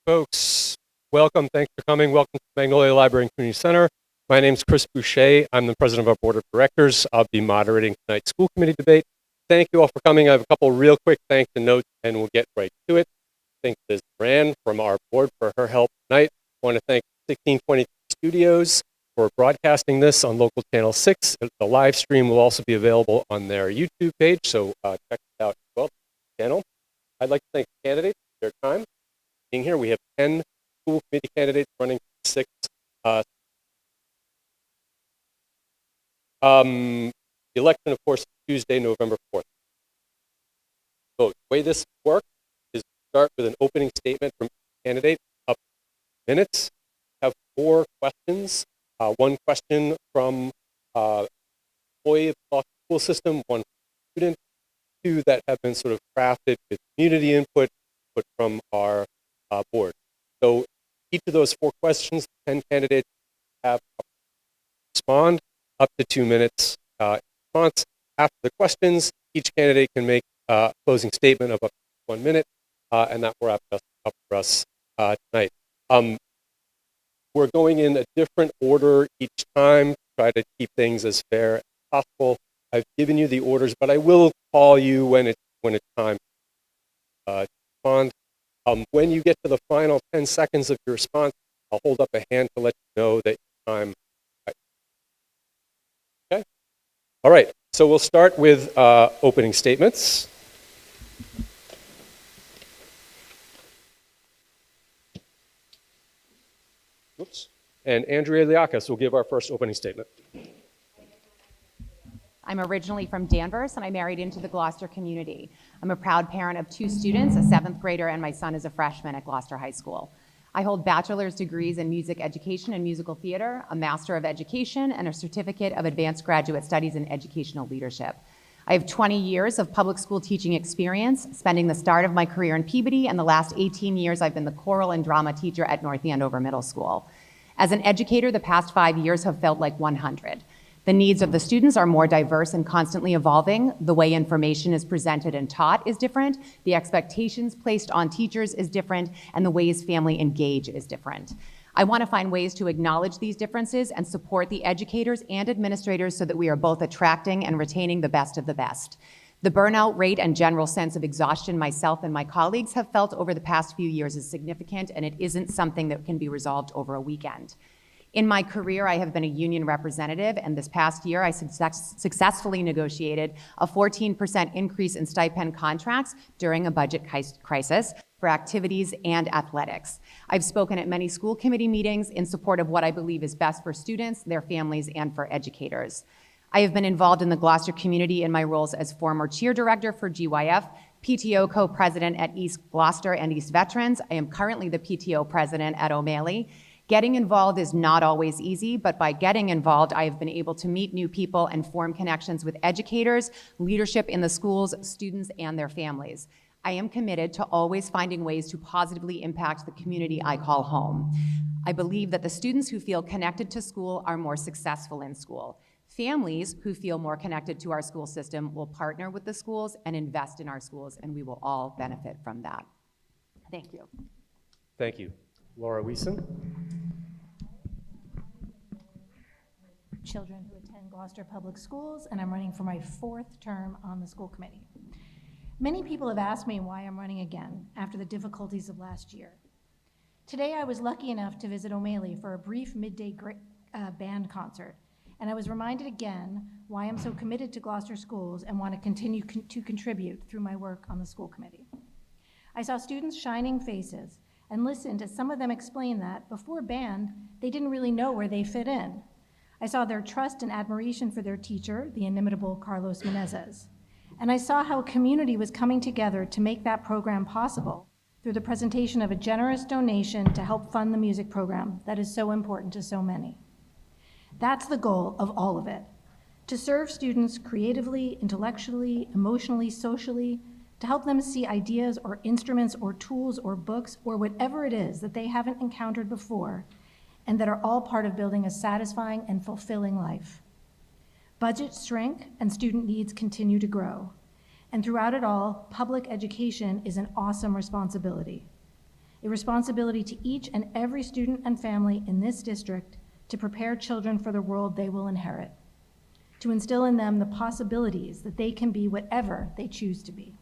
folks. Welcome. Thanks for coming. Welcome to Magnolia Library and Community Center. My name is Chris Boucher. I'm the president of our board of directors. I'll be moderating tonight's school committee debate. Thank you all for coming. I have a couple real quick thanks and notes, and we'll get right to it. Thank Liz Moran from our board for her help tonight. I want to thank 1620 Studios for broadcasting this on local channel 6. The live stream will also be available on their YouTube page, so check it out as well. Channel. I'd like to thank the candidates for their time being here. We have 10 school committee candidates running 6. The election, of course, is Tuesday, November 4th. So the way this works is start with an opening statement from each candidate, up to minutes. Have 4 questions. One question from employee of the Gloucester school system, one from student, 2 that have been sort of crafted with community input from our board. So each of those 4 questions, 10 candidates have to respond up to 2 minutes in response. After the questions, each candidate can make a closing statement of up to 1 minute, and that will wrap us up for us tonight. We're going in a different order each time to try to keep things as fair as possible. I've given you the orders, but I will call you when it's time to respond. When you get to the final 10 seconds of your response, I'll hold up a hand to let you know that your time. Okay. All right. So we'll start with opening statements. Oops. And Andrea Liakis will give our first opening statement. I'm originally from Danvers, and I married into the Gloucester community. I'm a proud parent of 2 students, a 7th grader, and my son is a freshman at Gloucester High School. I hold bachelor's degrees in music education and musical theater, a master of education, and a certificate of advanced graduate studies in educational leadership. I have 20 years of public school teaching experience, spending the start of my career in Peabody, and the last 18 years I've been the choral and drama teacher at North Andover Middle School. As an educator, the past 5 years have felt like 100. The needs of the students are more diverse and constantly evolving. The way information is presented and taught is different. The expectations placed on teachers is different, and the ways family engage is different. I want to find ways to acknowledge these differences and support the educators and administrators so that we are both attracting and retaining the best of the best. The burnout rate and general sense of exhaustion myself and my colleagues have felt over the past few years is significant, and it isn't something that can be resolved over a weekend. In my career, I have been a union representative, and this past year, I successfully negotiated a 14% increase in stipend contracts during a budget crisis for activities and athletics. I've spoken at many school committee meetings in support of what I believe is best for students, their families, and for educators. I have been involved in the Gloucester community in my roles as former cheer director for GYF, PTO co-president at East Gloucester and East Veterans. I am currently the PTO president at O'Malley. Getting involved is not always easy, but by getting involved, I have been able to meet new people and form connections with educators, leadership in the schools, students, and their families. I am committed to always finding ways to positively impact the community I call home. I believe that the students who feel connected to school are more successful in school. Families who feel more connected to our school system will partner with the schools and invest in our schools, and we will all benefit from that. Thank you. Thank you. Laura Wiesen. Children who attend Gloucester Public Schools, and I'm running for my 4th term on the school committee. Many people have asked me why I'm running again after the difficulties of last year. Today I was lucky enough to visit O'Malley for a brief midday band concert, and I was reminded again why I'm so committed to Gloucester schools and want to continue to contribute through my work on the school committee. I saw students' shining faces and listened as some of them explained that before band, they didn't really know where they fit in. I saw their trust and admiration for their teacher, the inimitable Carlos Menezes. And I saw how a community was coming together to make that program possible through the presentation of a generous donation to help fund the music program that is so important to so many. That's the goal of all of it, to serve students creatively, intellectually, emotionally, socially, to help them see ideas or instruments or tools or books or whatever it is that they haven't encountered before and that are all part of building a satisfying and fulfilling life. Budgets shrink and student needs continue to grow. And throughout it all, public education is an awesome responsibility. a responsibility to each and every student and family in this district to prepare children for the world they will inherit, to instill in them the possibilities that they can be whatever they choose to be.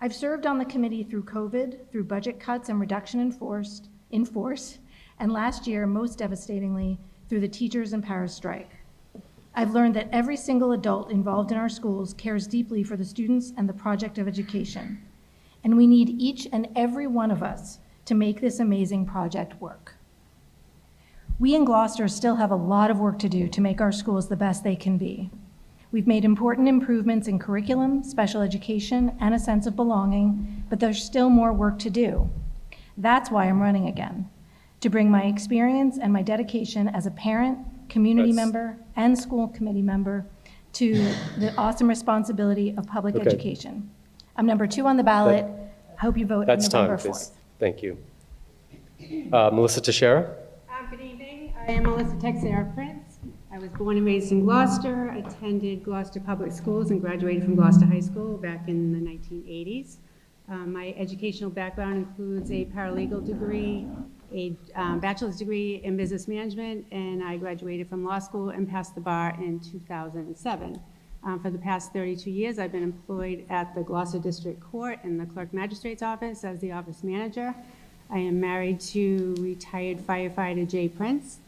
I've served on the committee through COVID, through budget cuts and reduction in force, and last year, most devastatingly, through the teachers and paras strike. I've learned that every single adult involved in our schools cares deeply for the students and the project of education, and we need each and every one of us to make this amazing project work. We in Gloucester still have a lot of work to do to make our schools the best they can be. We've made important improvements in curriculum, special education, and a sense of belonging, but there's still more work to do. That's why I'm running again, to bring my experience and my dedication as a parent, community member, and school committee member to the awesome responsibility of public education. I'm number 2 on the ballot. I hope you vote on That's November time, 4th. please. Thank you. Melissa Teixeira. Good evening. I am Melissa Teixeira Prince. I was born and raised in Gloucester, attended Gloucester Public Schools, and graduated from Gloucester High School back in the 1980s. My educational background includes a paralegal degree, a bachelor's degree in business management, and I graduated from law school and passed the bar in 2007. For the past 32 years, I've been employed at the Gloucester District Court in the Clerk Magistrate's Office as the office manager. I am married to retired firefighter Jay Prince.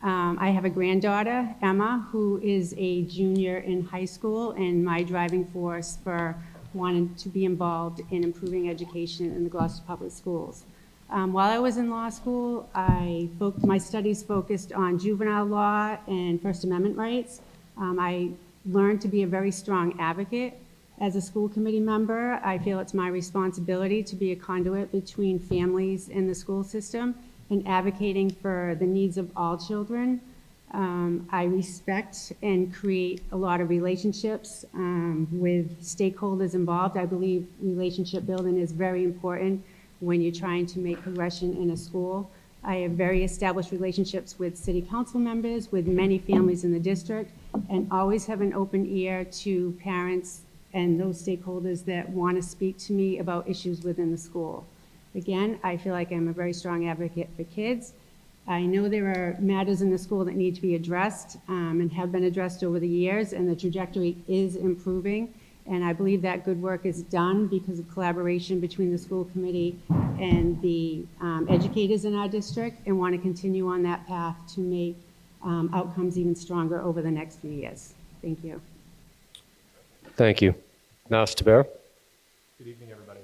I have a granddaughter, Emma, who is a junior in high school, and my driving force for wanting to be involved in improving education in the Gloucester Public Schools. While I was in law school, my studies focused on juvenile law and First Amendment rights. I learned to be a very strong advocate. As a school committee member, I feel it's my responsibility to be a conduit between families and the school system and advocating for the needs of all children. I respect and create a lot of relationships with stakeholders involved. I believe relationship building is very important when you're trying to make progression in a school. I have very established relationships with city council members, with many families in the district, and always have an open ear to parents and those stakeholders that want to speak to me about issues within the school. Again, I feel like I'm a very strong advocate for kids. I know there are matters in the school that need to be addressed and have been addressed over the years, and the trajectory is improving. And I believe that good work is done because of collaboration between the school committee and the educators in our district, and want to continue on that path to make outcomes even stronger over the next few years. Thank you. Thank you. Nas Taber. Good evening, everybody.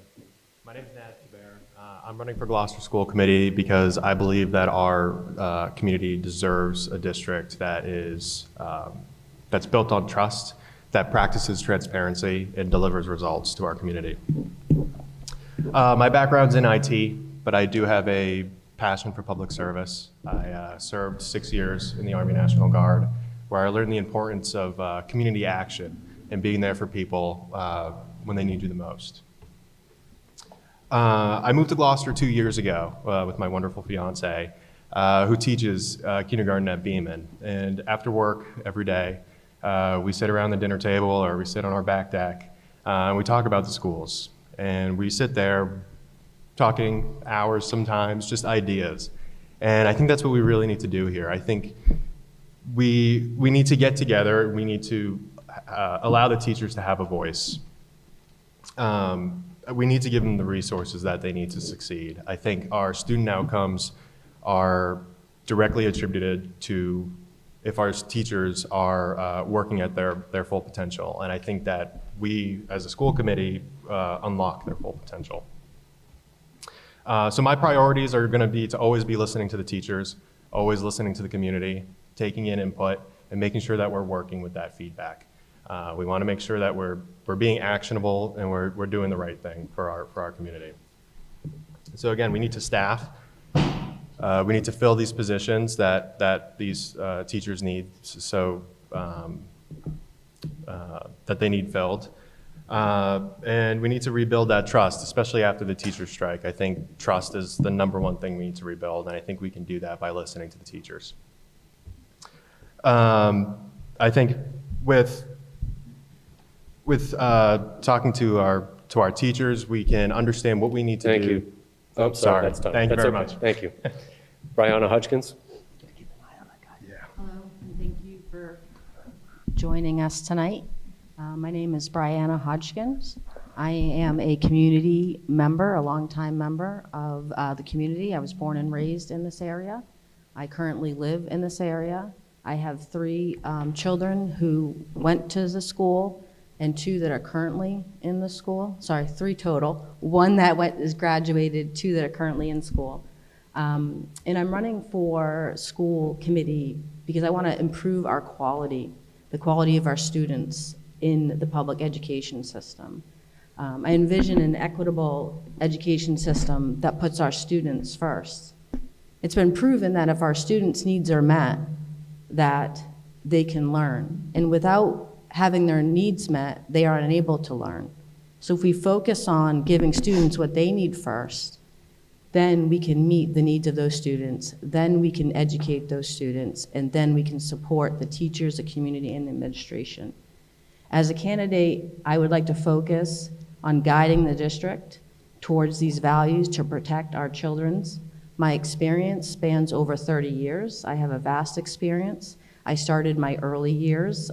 My name is Naz Taber. I'm running for Gloucester School Committee because I believe that our community deserves a district that is that's built on trust, that practices transparency, and delivers results to our community. My background's in IT, but I do have a passion for public service. I served 6 years in the Army National Guard, where I learned the importance of community action and being there for people when they need you the most. I moved to Gloucester 2 years ago with my wonderful fiance, who teaches kindergarten at Beeman. And after work every day, we sit around the dinner table or we sit on our back deck and we talk about the schools. And we sit there talking hours sometimes, just ideas. And I think that's what we really need to do here. I think we need to get together. We need to allow the teachers to have a voice. We need to give them the resources that they need to succeed. I think our student outcomes are directly attributed to if our teachers are working at their full potential. And I think that we, as a school committee, unlock their full potential. So my priorities are gonna be to always be listening to the teachers, always listening to the community, taking in input, and making sure that we're working with that feedback. We want to make sure that we're being actionable and we're doing the right thing for our community. So again, we need to staff. We need to fill these positions that these teachers need, so that they need filled. And we need to rebuild that trust, especially after the teacher strike. I think trust is the number one thing we need to rebuild, and I think we can do that by listening to the teachers. I think with talking to our teachers, we can understand what we need to do. Oh, I'm sorry, Sorry. that's done. Thank you That's very okay. much. Thank you. Brianna Hodgkins. Hello, and thank you for joining us tonight. My name is Brianna Hodgkins. I am a community member, a longtime member of the community. I was born and raised in this area. I currently live in this area. I have three children who went to the school and two that are currently in the school. Sorry, three total. One that is graduated, two that are currently in school. And I'm running for school committee because I want to improve our quality, the quality of our students in the public education system. I envision an equitable education system that puts our students first. It's been proven that if our students' needs are met, that they can learn. And without having their needs met, they are unable to learn. So if we focus on giving students what they need first, then we can meet the needs of those students, then we can educate those students, and then we can support the teachers, the community, and the administration. As a candidate, I would like to focus on guiding the district towards these values to protect our children's. My experience spans over 30 years. I have a vast experience. I started my early years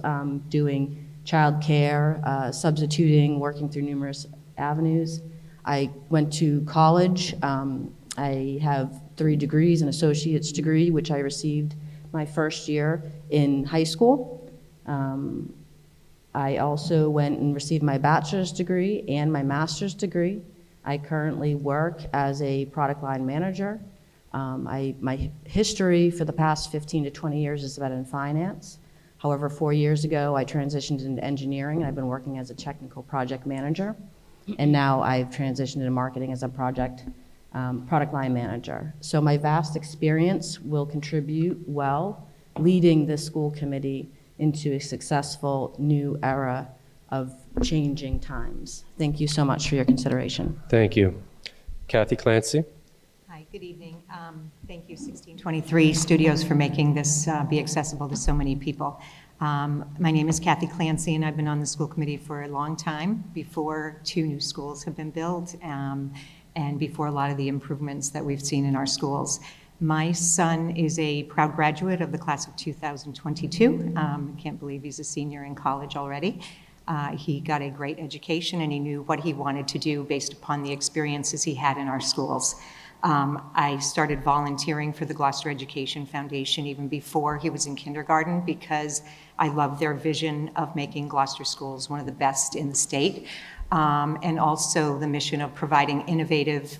doing childcare, substituting, working through numerous avenues. I went to college. I have 3 degrees, an associate's degree, which I received my first year in high school. I also went and received my bachelor's degree and my master's degree. I currently work as a product line manager. My history for the past 15 to 20 years has been in finance. However, 4 years ago, I transitioned into engineering, and I've been working as a technical project manager. And now I've transitioned into marketing as a product line manager. So my vast experience will contribute well, leading the school committee into a successful new era of changing times. Thank you so much for your consideration. Thank you. Kathy Clancy. Hi, good evening. Thank you, 1623 Studios, for making this be accessible to so many people. My name is Kathy Clancy, and I've been on the school committee for a long time, before 2 new schools have been built, and before a lot of the improvements that we've seen in our schools. My son is a proud graduate of the class of 2022. Can't believe he's a senior in college already. He got a great education, and he knew what he wanted to do based upon the experiences he had in our schools. I started volunteering for the Gloucester Education Foundation even before he was in kindergarten, because I love their vision of making Gloucester schools one of the best in the state, and also the mission of providing innovative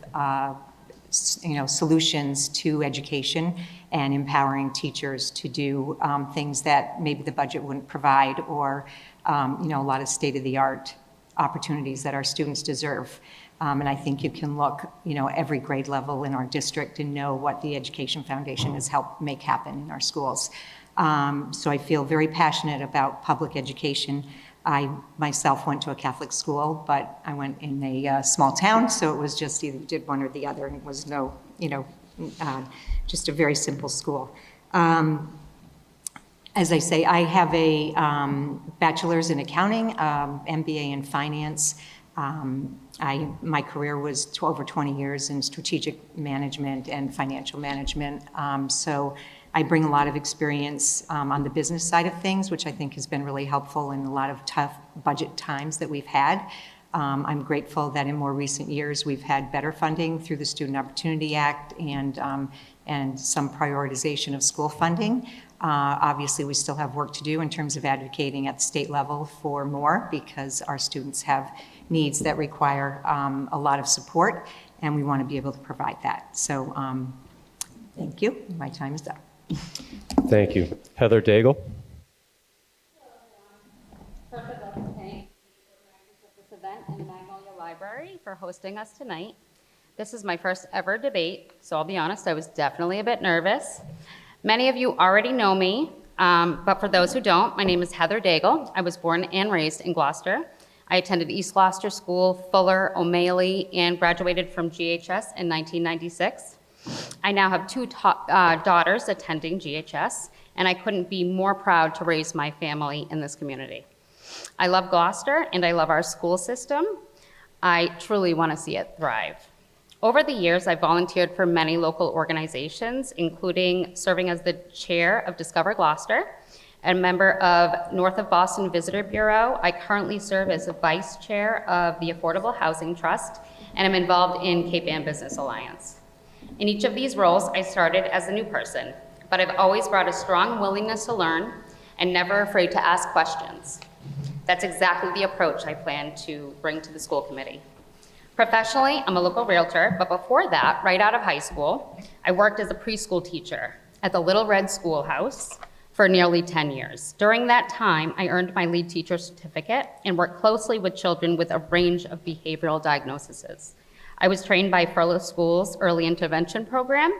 solutions to education and empowering teachers to do things that maybe the budget wouldn't provide, or a lot of state-of-the-art opportunities that our students deserve. And I think you can look, every grade level in our district and know what the Education Foundation has helped make happen in our schools. So I feel very passionate about public education. I myself went to a Catholic school, but I went in a small town, so it was just either did one or the other, and it was no, just a very simple school. As I say, I have a bachelor's in accounting, MBA in finance. My career was over 20 years in strategic management and financial management. So I bring a lot of experience on the business side of things, which I think has been really helpful in a lot of tough budget times that we've had. I'm grateful that in more recent years we've had better funding through the Student Opportunity Act and some prioritization of school funding. Obviously, we still have work to do in terms of advocating at the state level for more, because our students have needs that require a lot of support, and we want to be able to provide that. So thank you. My time is up. Thank you. Heather Daigle. First, I'd like to thank the organizers of this event and the Magnolia Library for hosting us tonight. This is my first ever debate, so I'll be honest, I was definitely a bit nervous. Many of you already know me, but for those who don't, my name is Heather Daigle. I was born and raised in Gloucester. I attended East Gloucester School, Fuller, O'Malley, and graduated from GHS in 1996. I now have 2 daughters attending GHS, and I couldn't be more proud to raise my family in this community. I love Gloucester, and I love our school system. I truly want to see it thrive. Over the years, I've volunteered for many local organizations, including serving as the chair of Discover Gloucester and member of North of Boston Visitor Bureau. I currently serve as a vice chair of the Affordable Housing Trust, and I'm involved in Cape Ann Business Alliance. In each of these roles, I started as a new person, but I've always brought a strong willingness to learn and never afraid to ask questions. That's exactly the approach I plan to bring to the school committee. Professionally, I'm a local realtor, but before that, right out of high school, I worked as a preschool teacher at the Little Red Schoolhouse for nearly 10 years. During that time, I earned my lead teacher certificate and worked closely with children with a range of behavioral diagnoses. I was trained by Furlough School's Early Intervention Program,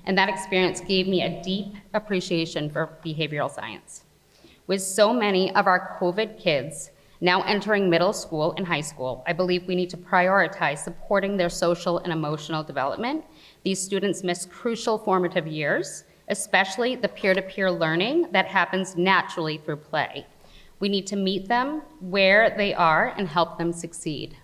and that experience gave me a deep appreciation for behavioral science. With so many of our COVID kids now entering middle school and high school, I believe we need to prioritize supporting their social and emotional development. These students miss crucial formative years, especially the peer-to-peer learning that happens naturally through play. We need to meet them where they are and help them succeed.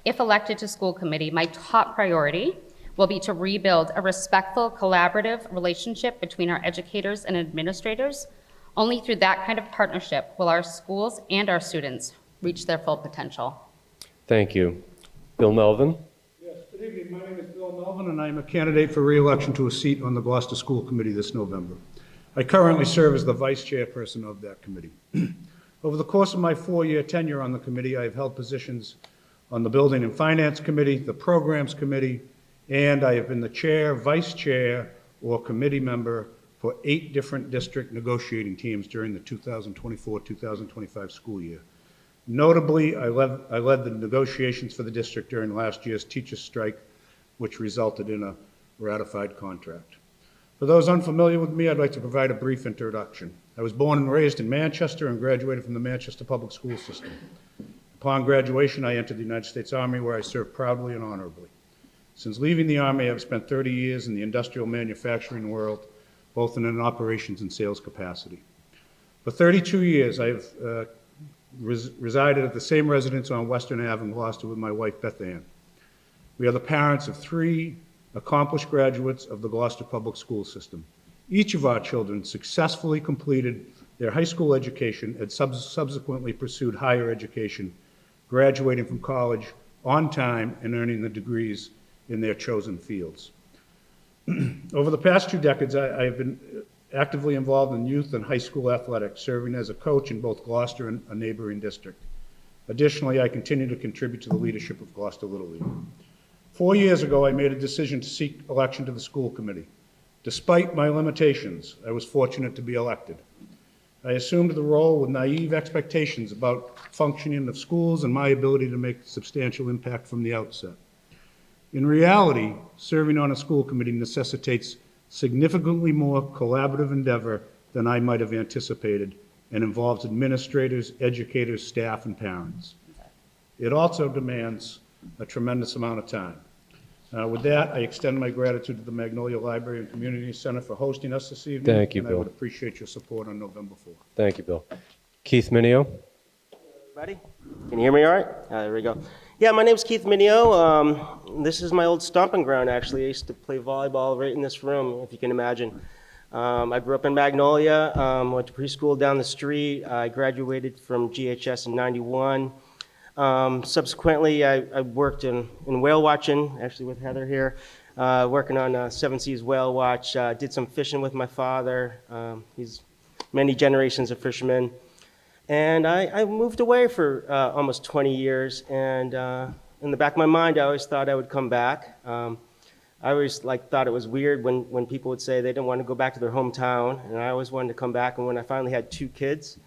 If elected to school committee, my top priority will be to rebuild a respectful, collaborative relationship between our educators and administrators. Only through that kind of partnership will our schools and our students reach their full potential. Thank you. Bill Melvin. Yes, good evening. My name is Bill Melvin, and I am a candidate for re-election to a seat on the Gloucester School Committee this November. I currently serve as the vice chairperson of that committee. Over the course of my 4-year tenure on the committee, I have held positions on the Building and Finance Committee, the Programs Committee, and I have been the chair, vice chair, or committee member for 8 different district negotiating teams during the 2024-2025 school year. Notably, I led the negotiations for the district during last year's teacher strike, which resulted in a ratified contract. For those unfamiliar with me, I'd like to provide a brief introduction. I was born and raised in Manchester and graduated from the Manchester Public School System. Upon graduation, I entered the United States Army, where I served proudly and honorably. Since leaving the Army, I've spent 30 years in the industrial manufacturing world, both in an operations and sales capacity. For 32 years, I've resided at the same residence on Western Ave in Gloucester with my wife, Beth Ann. We are the parents of 3 accomplished graduates of the Gloucester Public School System. Each of our children successfully completed their high school education and subsequently pursued higher education, graduating from college on time and earning the degrees in their chosen fields. Over the past 2 decades, I have been actively involved in youth and high school athletics, serving as a coach in both Gloucester and a neighboring district. Additionally, I continue to contribute to the leadership of Gloucester Little League. 4 years ago, I made a decision to seek election to the school committee. Despite my limitations, I was fortunate to be elected. I assumed the role with naive expectations about functioning of schools and my ability to make a substantial impact from the outset. In reality, serving on a school committee necessitates significantly more collaborative endeavor than I might have anticipated and involves administrators, educators, staff, and parents. It also demands a tremendous amount of time. With that, I extend my gratitude to the Magnolia Library and Community Center for hosting us this evening. Thank you, and Bill. I would appreciate your support on November 4th. Thank you, Bill. Keith Minio. Everybody? Can you hear me all right? There we go. Yeah, my name's Keith Minio. This is my old stomping ground, actually. I used to play volleyball right in this room, if you can imagine. I grew up in Magnolia, went to preschool down the street. I graduated from GHS in '91. Subsequently, I worked in whale watching, actually with Heather here, working on Seven Seas Whale Watch. Did some fishing with my father. He's many generations of fishermen. And I moved away for almost 20 years, and in the back of my mind, I always thought I would come back. I always thought it was weird when people would say they didn't want to go back to their hometown, and I always wanted to come back. And when I finally had 2 kids,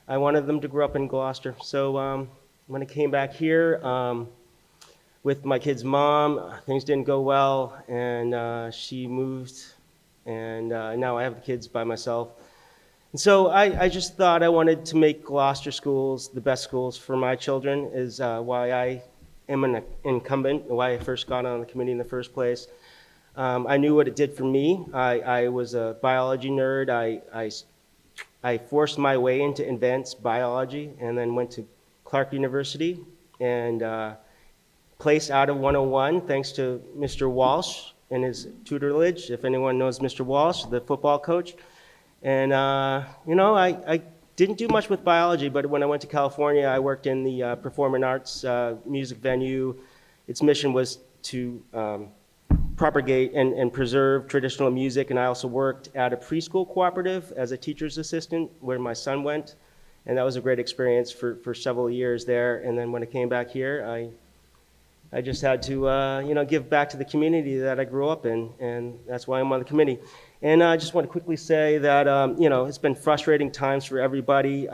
I wanted them to grow up in Gloucester. So when I came back here with my kid's mom, things didn't go well, and she moved, and now I have the kids by myself. And so I just thought I wanted to make Gloucester schools the best schools for my children, is why I am an incumbent, why I first got on the committee in the first place. I knew what it did for me. I was a biology nerd. I forced my way into advanced biology and then went to Clark University and place out of 101 thanks to Mr. Walsh and his tutelage, if anyone knows Mr. Walsh, the football coach. And, I didn't do much with biology, but when I went to California, I worked in the performing arts music venue. Its mission was to propagate and preserve traditional music, and I also worked at a preschool cooperative as a teacher's assistant where my son went, and that was a great experience for several years there. And then when I came back here, I just had to, give back to the community that I grew up in, and that's why I'm on the committee. And I just want to quickly say that, it's been frustrating times for everybody.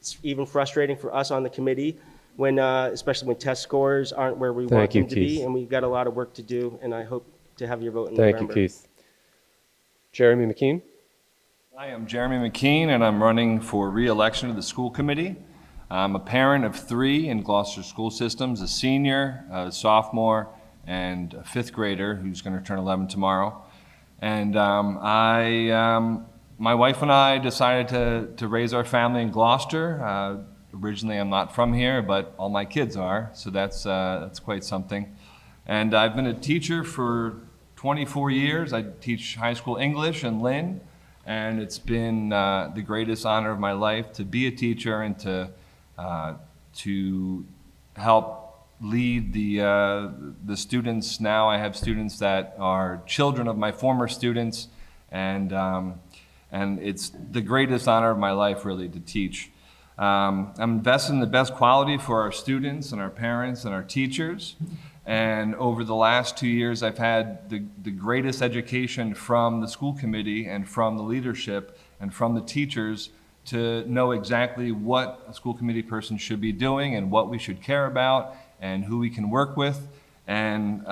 It's even frustrating for us on the committee, especially when test scores aren't where we want them to be, and we've got a lot of work to do, and I hope to have your vote in November. Thank you, Keith. Jeremy McKean? Hi, I'm Jeremy McKean, and I'm running for re-election to the school committee. I'm a parent of 3 in Gloucester school systems, a senior, a sophomore, and a 5th grader who's going to turn 11 tomorrow. And my wife and I decided to raise our family in Gloucester. Originally, I'm not from here, but all my kids are, so that's quite something. And I've been a teacher for 24 years. I teach high school English in Lynn, and it's been the greatest honor of my life to be a teacher and to help lead the students. Now I have students that are children of my former students, and it's the greatest honor of my life, really, to teach. I'm invested in the best quality for our students and our parents and our teachers. And over the last 2 years, I've had the greatest education from the school committee and from the leadership and from the teachers to know exactly what a school committee person should be doing and what we should care about and who we can work with. And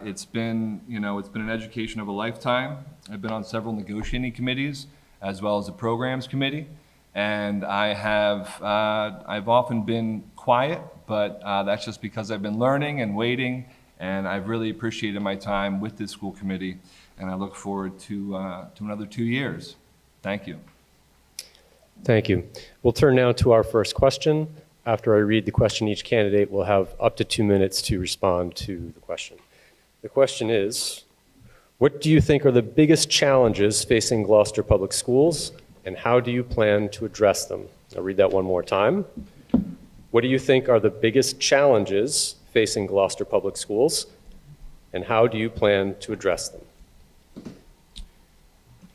it's been an education of a lifetime. I've been on several negotiating committees as well as a programs committee. And I've often been quiet, but that's just because I've been learning and waiting, and I've really appreciated my time with this school committee, and I look forward to another 2 years. Thank you. Thank you. We'll turn now to our first question. After I read the question, each candidate will have up to 2 minutes to respond to the question. The question is, what do you think are the biggest challenges facing Gloucester Public Schools, and how do you plan to address them? I'll read that one more time. What do you think are the biggest challenges facing Gloucester Public Schools, and how do you plan to address them?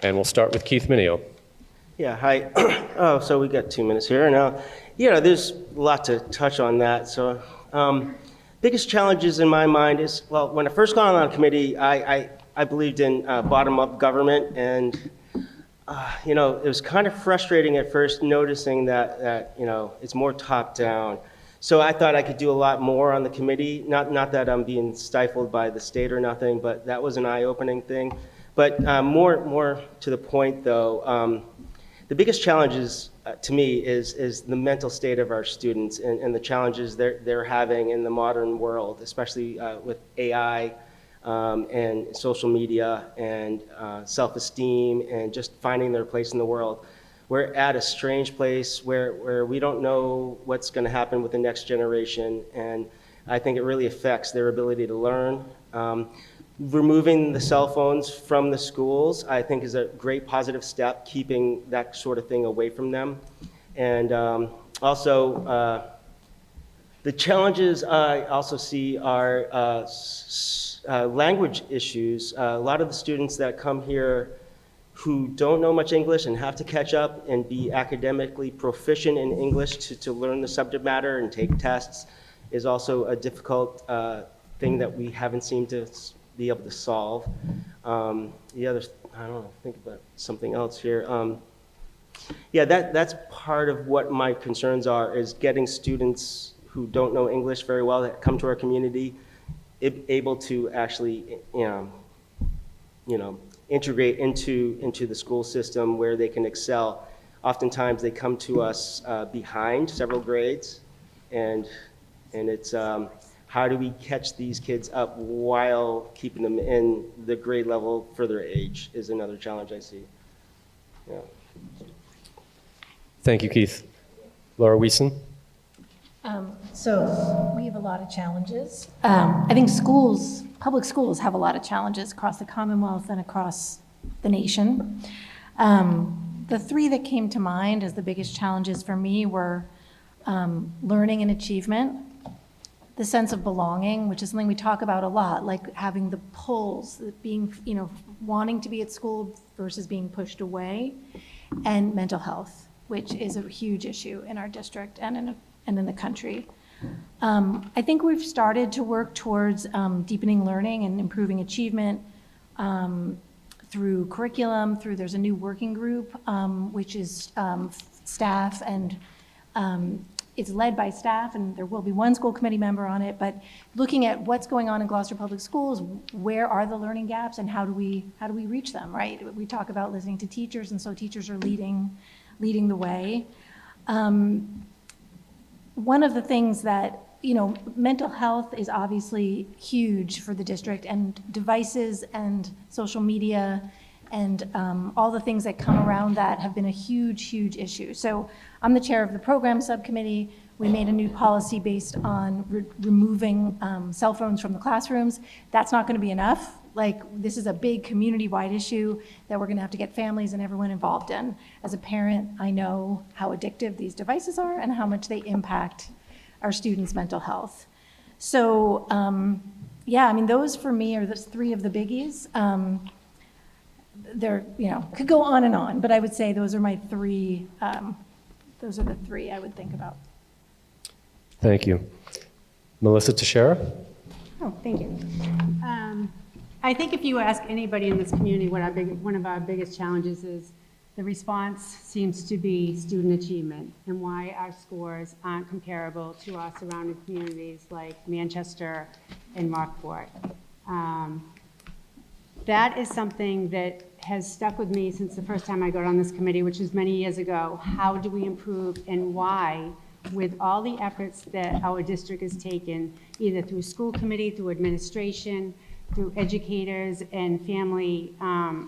And we'll start with Keith Mineo. Yeah, hi. So we got 2 minutes here. Now, there's a lot to touch on that. So biggest challenges in my mind is, well, when I first got on the committee, I believed in bottom-up government, and it was kind of frustrating at first noticing that it's more top-down. So I thought I could do a lot more on the committee. Not that I'm being stifled by the state or nothing, but that was an eye-opening thing. But more to the point, though, the biggest challenges to me is the mental state of our students and the challenges they're having in the modern world, especially with AI. And social media and self-esteem and just finding their place in the world. We're at a strange place where we don't know what's going to happen with the next generation, and I think it really affects their ability to learn. Removing the cell phones from the schools, I think, is a great positive step, keeping that sort of thing away from them. And also, the challenges I also see are language issues. A lot of the students that come here who don't know much English and have to catch up and be academically proficient in English to learn the subject matter and take tests is also a difficult thing that we haven't seemed to be able to solve. The other, I don't know, think about something else here. That's part of what my concerns are, is getting students who don't know English very well that come to our community able to actually, integrate into the school system where they can excel. Oftentimes they come to us behind several grades, and it's how do we catch these kids up while keeping them in the grade level for their age is another challenge I see. Yeah. Thank you, Keith. Laura Wiesen. So we have a lot of challenges. I think schools, public schools have a lot of challenges across the Commonwealth and across the nation. The three that came to mind as the biggest challenges for me were learning and achievement, the sense of belonging, which is something we talk about a lot, like having the pulls, being, wanting to be at school versus being pushed away, and mental health, which is a huge issue in our district and in the country. I think we've started to work towards deepening learning and improving achievement through curriculum, there's a new working group, which is staff, and it's led by staff, and there will be one school committee member on it, but looking at what's going on in Gloucester Public Schools, where are the learning gaps, and how do we reach them, right? We talk about listening to teachers, and so teachers are leading the way. One of the things that, mental health is obviously huge for the district, and devices and social media and all the things that come around that have been a huge, huge issue. So I'm the chair of the program subcommittee. We made a new policy based on removing cell phones from the classrooms. That's not going to be enough. This is a big community-wide issue that we're going to have to get families and everyone involved in. As a parent, I know how addictive these devices are and how much they impact our students' mental health. So, those for me are the three of the biggies. They're, could go on and on, but I would say those are my three, those are the three I would think about. Thank you. Melissa Teixeira? Oh, thank you. I think if you ask anybody in this community what one of our biggest challenges is, the response seems to be student achievement and why our scores aren't comparable to our surrounding communities like Manchester and Rockport. That is something that has stuck with me since the first time I got on this committee, which was many years ago. How do we improve, and why, with all the efforts that our district has taken, either through school committee, through administration, through educators and family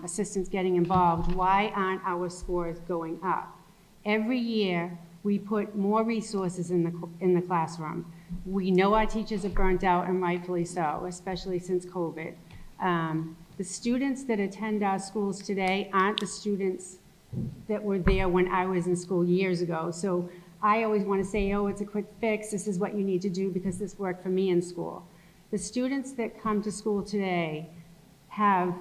assistants getting involved, why aren't our scores going up? Every year, we put more resources in the classroom. We know our teachers are burnt out, and rightfully so, especially since COVID. The students that attend our schools today aren't the students that were there when I was in school years ago. So I always want to say, oh, it's a quick fix. This is what you need to do because this worked for me in school. The students that come to school today have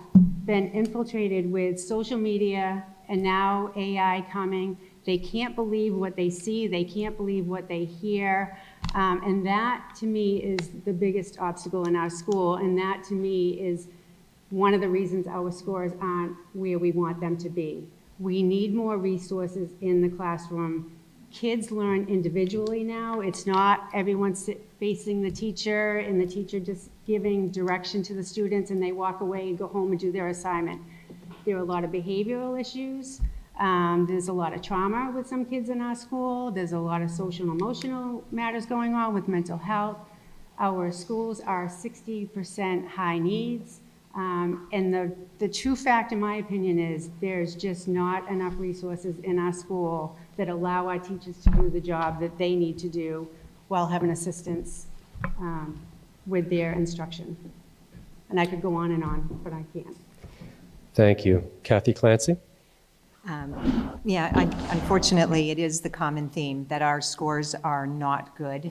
been infiltrated with social media and now AI coming. They can't believe what they see. They can't believe what they hear. And that, to me, is the biggest obstacle in our school. And that, to me, is one of the reasons our scores aren't where we want them to be. We need more resources in the classroom. Kids learn individually now. It's not everyone facing the teacher and the teacher just giving direction to the students and they walk away and go home and do their assignment. There are a lot of behavioral issues. There's a lot of trauma with some kids in our school. There's a lot of social and emotional matters going on with mental health. Our schools are 60% high needs. And the true fact, in my opinion, is there's just not enough resources in our school that allow our teachers to do the job that they need to do while having assistance with their instruction. And I could go on and on, but I can't. Thank you. Kathy Clancy? Unfortunately, it is the common theme that our scores are not good.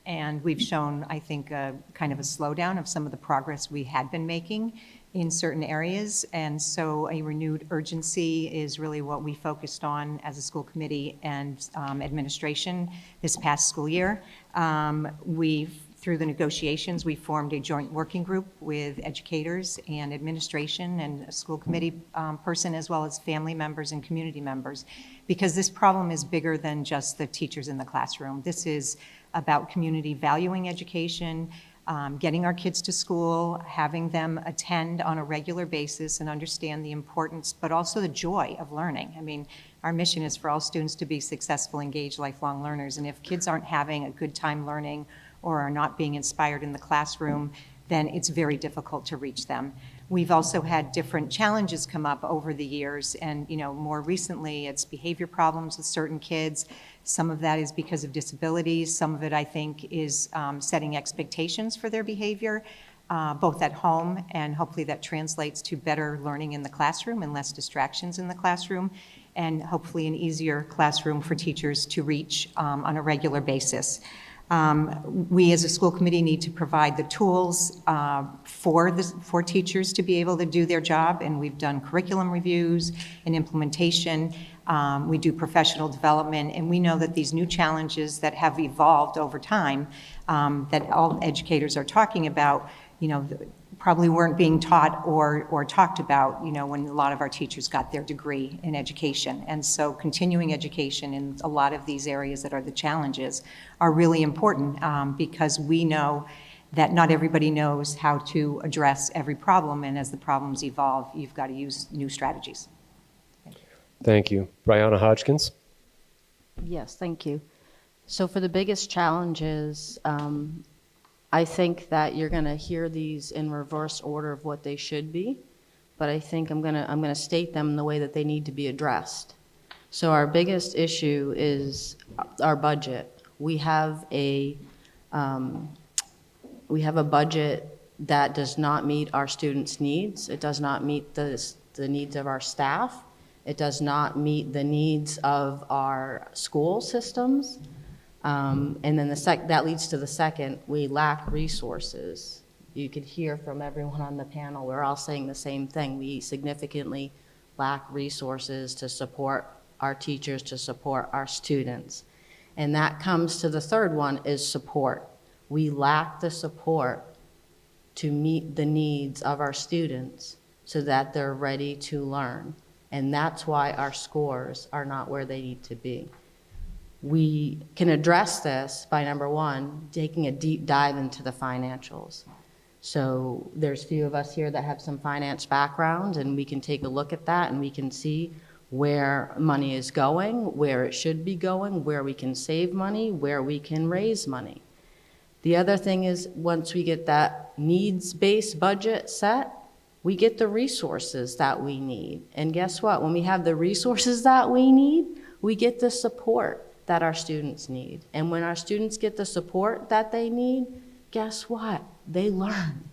And we've shown, I think, kind of a slowdown of some of the progress we had been making in certain areas. And so a renewed urgency is really what we focused on as a school committee and administration this past school year. Through the negotiations, we formed a joint working group with educators and administration and a school committee person, as well as family members and community members, because this problem is bigger than just the teachers in the classroom. This is about community valuing education, getting our kids to school, having them attend on a regular basis and understand the importance, but also the joy of learning. I mean, our mission is for all students to be successful, engaged, lifelong learners, and if kids aren't having a good time learning or are not being inspired in the classroom, then it's very difficult to reach them. We've also had different challenges come up over the years, and more recently, it's behavior problems with certain kids. Some of that is because of disabilities. Some of it, I think, is setting expectations for their behavior, both at home, and hopefully that translates to better learning in the classroom and less distractions in the classroom, and hopefully an easier classroom for teachers to reach on a regular basis. We as a school committee need to provide the tools for teachers to be able to do their job, and we've done curriculum reviews and implementation. We do professional development, and we know that these new challenges that have evolved over time, that all educators are talking about, probably weren't being taught or talked about, when a lot of our teachers got their degree in education. And so continuing education in a lot of these areas that are the challenges are really important, because we know that not everybody knows how to address every problem, and as the problems evolve, you've got to use new strategies. Thank you. Brianna Hodgkins. Yes, thank you. So for the biggest challenges, I think that you're going to hear these in reverse order of what they should be, but I think I'm going to state them in the way that they need to be addressed. So our biggest issue is our budget. We have a budget that does not meet our students' needs. It does not meet the needs of our staff. It does not meet the needs of our school systems. And then that leads to the second, we lack resources. You could hear from everyone on the panel, we're all saying the same thing. We significantly lack resources to support our teachers, to support our students. And that comes to the third one, is support. We lack the support to meet the needs of our students so that they're ready to learn. And that's why our scores are not where they need to be. We can address this by, number one, taking a deep dive into the financials. So there's a few of us here that have some finance background, and we can take a look at that and we can see where money is going, where it should be going, where we can save money, where we can raise money. The other thing is, once we get that needs-based budget set, we get the resources that we need. And guess what? When we have the resources that we need, we get the support that our students need. And when our students get the support that they need, guess what? They learn.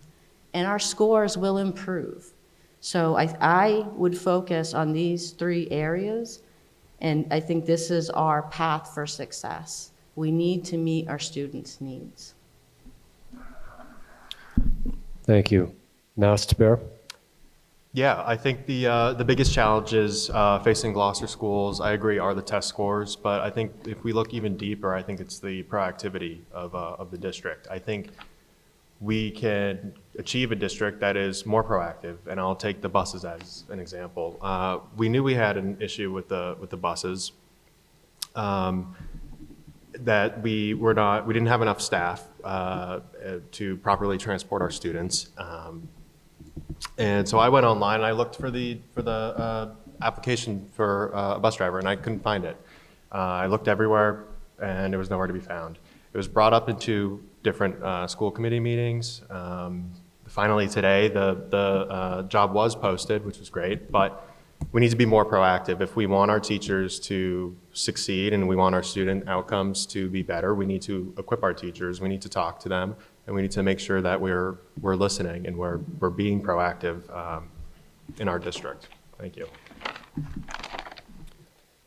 And our scores will improve. So I would focus on these three areas, and I think this is our path for success. We need to meet our students' needs. Thank you. Now, Bear. Yeah, I think the biggest challenges facing Gloucester schools, I agree, are the test scores. But I think if we look even deeper, I think it's the proactivity of the district. I think we can achieve a district that is more proactive, and I'll take the buses as an example. We knew we had an issue with the buses, that we didn't have enough staff to properly transport our students. And so I went online and I looked for the application for a bus driver, and I couldn't find it. I looked everywhere and it was nowhere to be found. It was brought up into different school committee meetings. Finally today, the job was posted, which was great, but we need to be more proactive. If we want our teachers to succeed and we want our student outcomes to be better, we need to equip our teachers, we need to talk to them, and we need to make sure that we're listening and we're being proactive in our district. Thank you.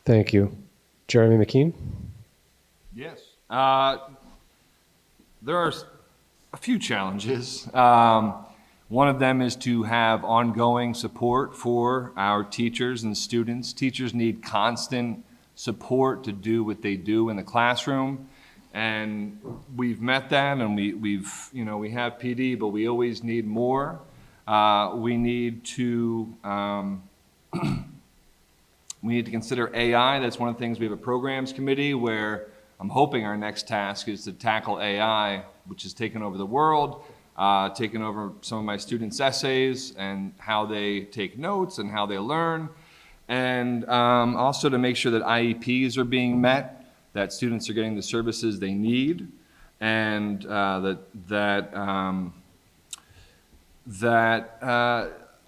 Thank you. Jeremy McKean? Yes. There are a few challenges. One of them is to have ongoing support for our teachers and students. Teachers need constant support to do what they do in the classroom. And we've met that, and we have PD, but we always need more. We need to consider AI. That's one of the things. We have a programs committee where I'm hoping our next task is to tackle AI, which has taken over the world, taken over some of my students' essays and how they take notes and how they learn, and also to make sure that IEPs are being met, that students are getting the services they need, and that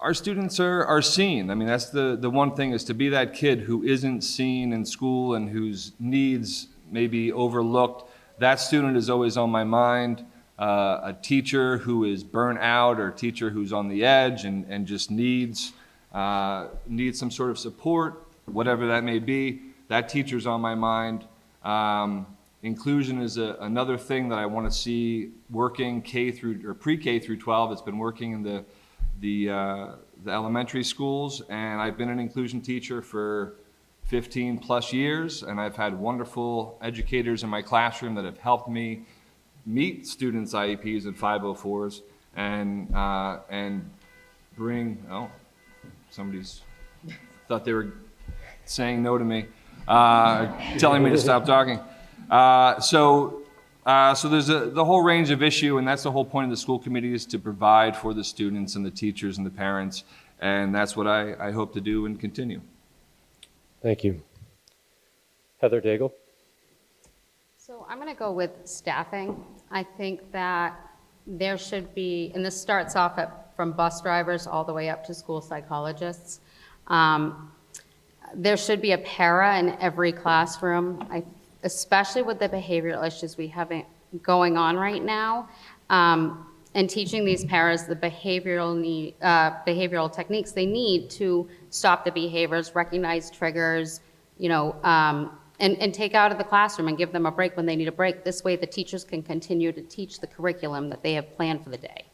our students are seen. I mean, that's the one thing, is to be that kid who isn't seen in school and whose needs may be overlooked. That student is always on my mind. A teacher who is burnt out, or a teacher who's on the edge and just needs some sort of support, whatever that may be, that teacher's on my mind. Inclusion is another thing that I want to see working pre-K through 12. It's been working in the elementary schools, and I've been an inclusion teacher for 15 plus years, and I've had wonderful educators in my classroom that have helped me meet students' IEPs and 504s and bring, somebody's thought they were saying no to me, telling me to stop talking. So there's the whole range of issue, and that's the whole point of the school committee, is to provide for the students and the teachers and the parents, and that's what I hope to do and continue. Thank you. Heather Daigle. So I'm going to go with staffing. I think that there should be, and this starts off from bus drivers all the way up to school psychologists. There should be a para in every classroom, especially with the behavioral issues we have going on right now, and teaching these paras the behavioral techniques they need to stop the behaviors, recognize triggers, and take out of the classroom and give them a break when they need a break. This way the teachers can continue to teach the curriculum that they have planned for the day.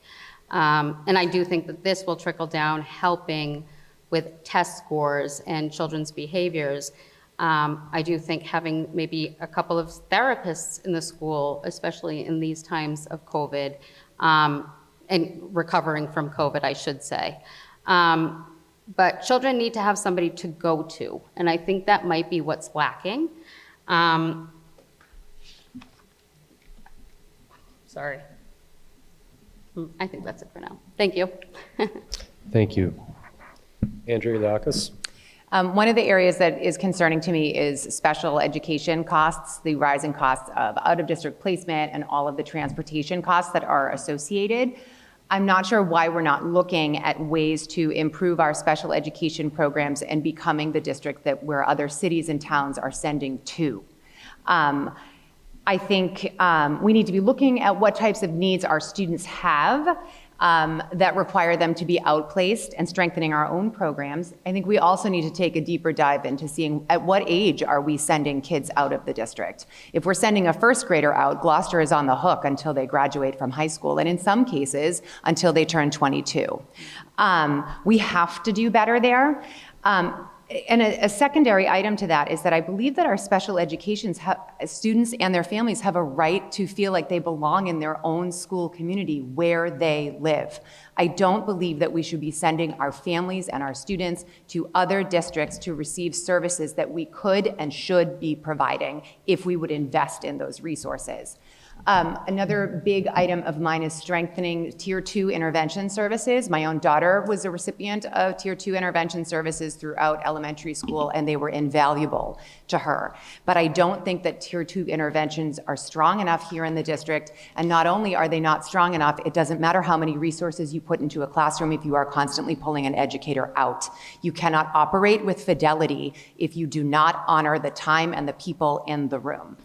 And I do think that this will trickle down, helping with test scores and children's behaviors. I do think having maybe a couple of therapists in the school, especially in these times of COVID, and recovering from COVID, I should say. But children need to have somebody to go to, and I think that might be what's lacking. Sorry. I think that's it for now. Thank you. Thank you. Andrea Liakis. One of the areas that is concerning to me is special education costs, the rising costs of out-of-district placement and all of the transportation costs that are associated. I'm not sure why we're not looking at ways to improve our special education programs and becoming the district that where other cities and towns are sending to. I think we need to be looking at what types of needs our students have that require them to be outplaced, and strengthening our own programs. I think we also need to take a deeper dive into seeing at what age are we sending kids out of the district. If we're sending a first grader out, Gloucester is on the hook until they graduate from high school, and in some cases, until they turn 22. We have to do better there. And a secondary item to that is that I believe that our special education students and their families have a right to feel like they belong in their own school community where they live. I don't believe that we should be sending our families and our students to other districts to receive services that we could and should be providing if we would invest in those resources. Another big item of mine is strengthening Tier 2 intervention services. My own daughter was a recipient of Tier 2 intervention services throughout elementary school, and they were invaluable to her. But I don't think that Tier 2 interventions are strong enough here in the district, and not only are they not strong enough, it doesn't matter how many resources you put into a classroom if you are constantly pulling an educator out. You cannot operate with fidelity if you do not honor the time and the people in the room.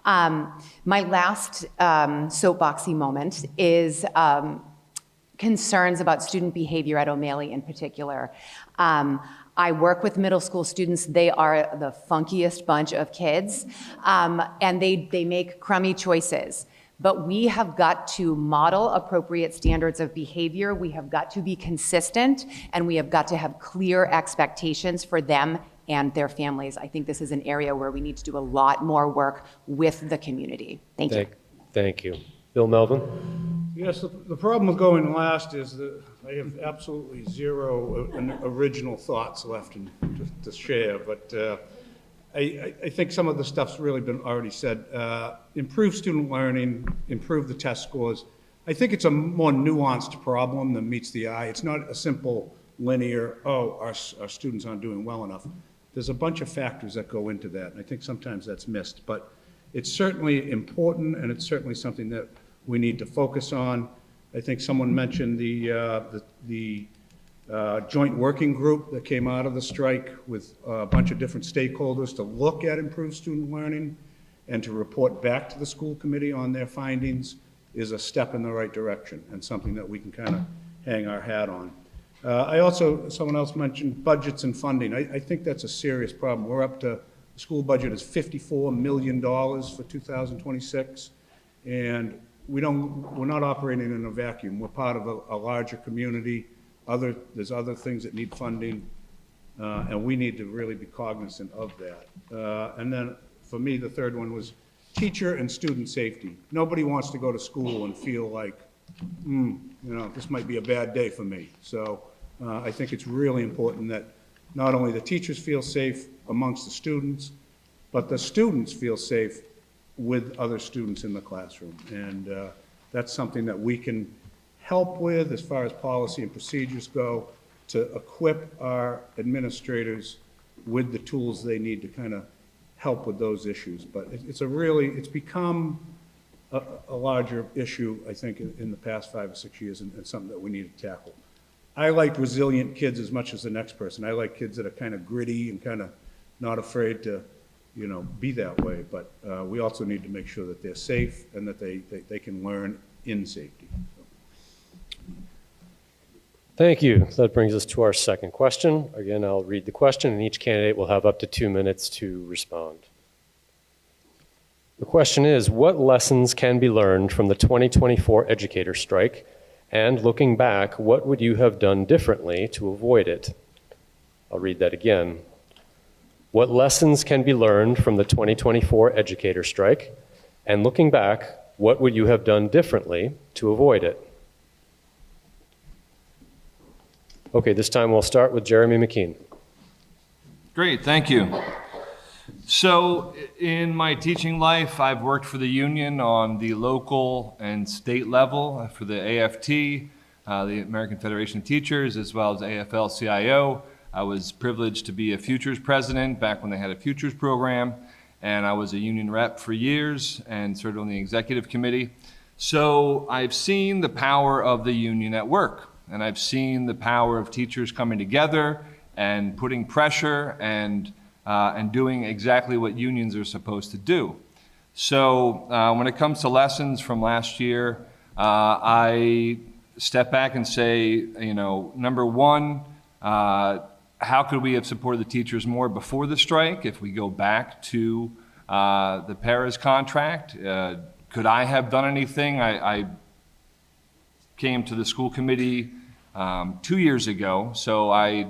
My last soapboxy moment is concerns about student behavior at O'Malley in particular. I work with middle school students. They are the funkiest bunch of kids, and they make crummy choices. But we have got to model appropriate standards of behavior. We have got to be consistent, and we have got to have clear expectations for them and their families. I think this is an area where we need to do a lot more work with the community. Thank you. Thank you. Bill Melvin? Yes, the problem with going last is that I have absolutely zero original thoughts left to share, but I think some of the stuff's really been already said. Improve student learning, improve the test scores. I think it's a more nuanced problem than meets the eye. It's not a simple linear, our students aren't doing well enough. There's a bunch of factors that go into that, and I think sometimes that's missed. But it's certainly important, and it's certainly something that we need to focus on. I think someone mentioned the joint working group that came out of the strike with a bunch of different stakeholders to look at improved student learning and to report back to the school committee on their findings is a step in the right direction and something that we can kind of hang our hat on. Someone else mentioned budgets and funding. I think that's a serious problem. We're up to, the school budget is $54 million for 2026, and we're not operating in a vacuum. We're part of a larger community. There's other things that need funding, and we need to really be cognizant of that. And then for me, the third one was teacher and student safety. Nobody wants to go to school and feel like, this might be a bad day for me. So I think it's really important that not only the teachers feel safe amongst the students, but the students feel safe with other students in the classroom. And that's something that we can help with as far as policy and procedures go, to equip our administrators with the tools they need to kind of help with those issues. But it's become a larger issue, I think, in the past 5 or 6 years, and something that we need to tackle. I like resilient kids as much as the next person. I like kids that are kind of gritty and kind of not afraid to, be that way. But we also need to make sure that they're safe and that they can learn in safety. Thank you. That brings us to our second question. Again, I'll read the question, and each candidate will have up to 2 minutes to respond. The question is, what lessons can be learned from the 2024 educator strike? And looking back, what would you have done differently to avoid it? I'll read that again. What lessons can be learned from the 2024 educator strike? And looking back, what would you have done differently to avoid it? Okay, this time we'll start with Jeremy McKean. Great, thank you. So in my teaching life, I've worked for the union on the local and state level for the AFT, the American Federation of Teachers, as well as AFL-CIO. I was privileged to be a futures president back when they had a futures program, and I was a union rep for years and served on the executive committee. So I've seen the power of the union at work, and I've seen the power of teachers coming together and putting pressure and doing exactly what unions are supposed to do. So when it comes to lessons from last year, I step back and say, number one, how could we have supported the teachers more before the strike? If we go back to the Paris contract, could I have done anything? I came to the school committee 2 years ago, so I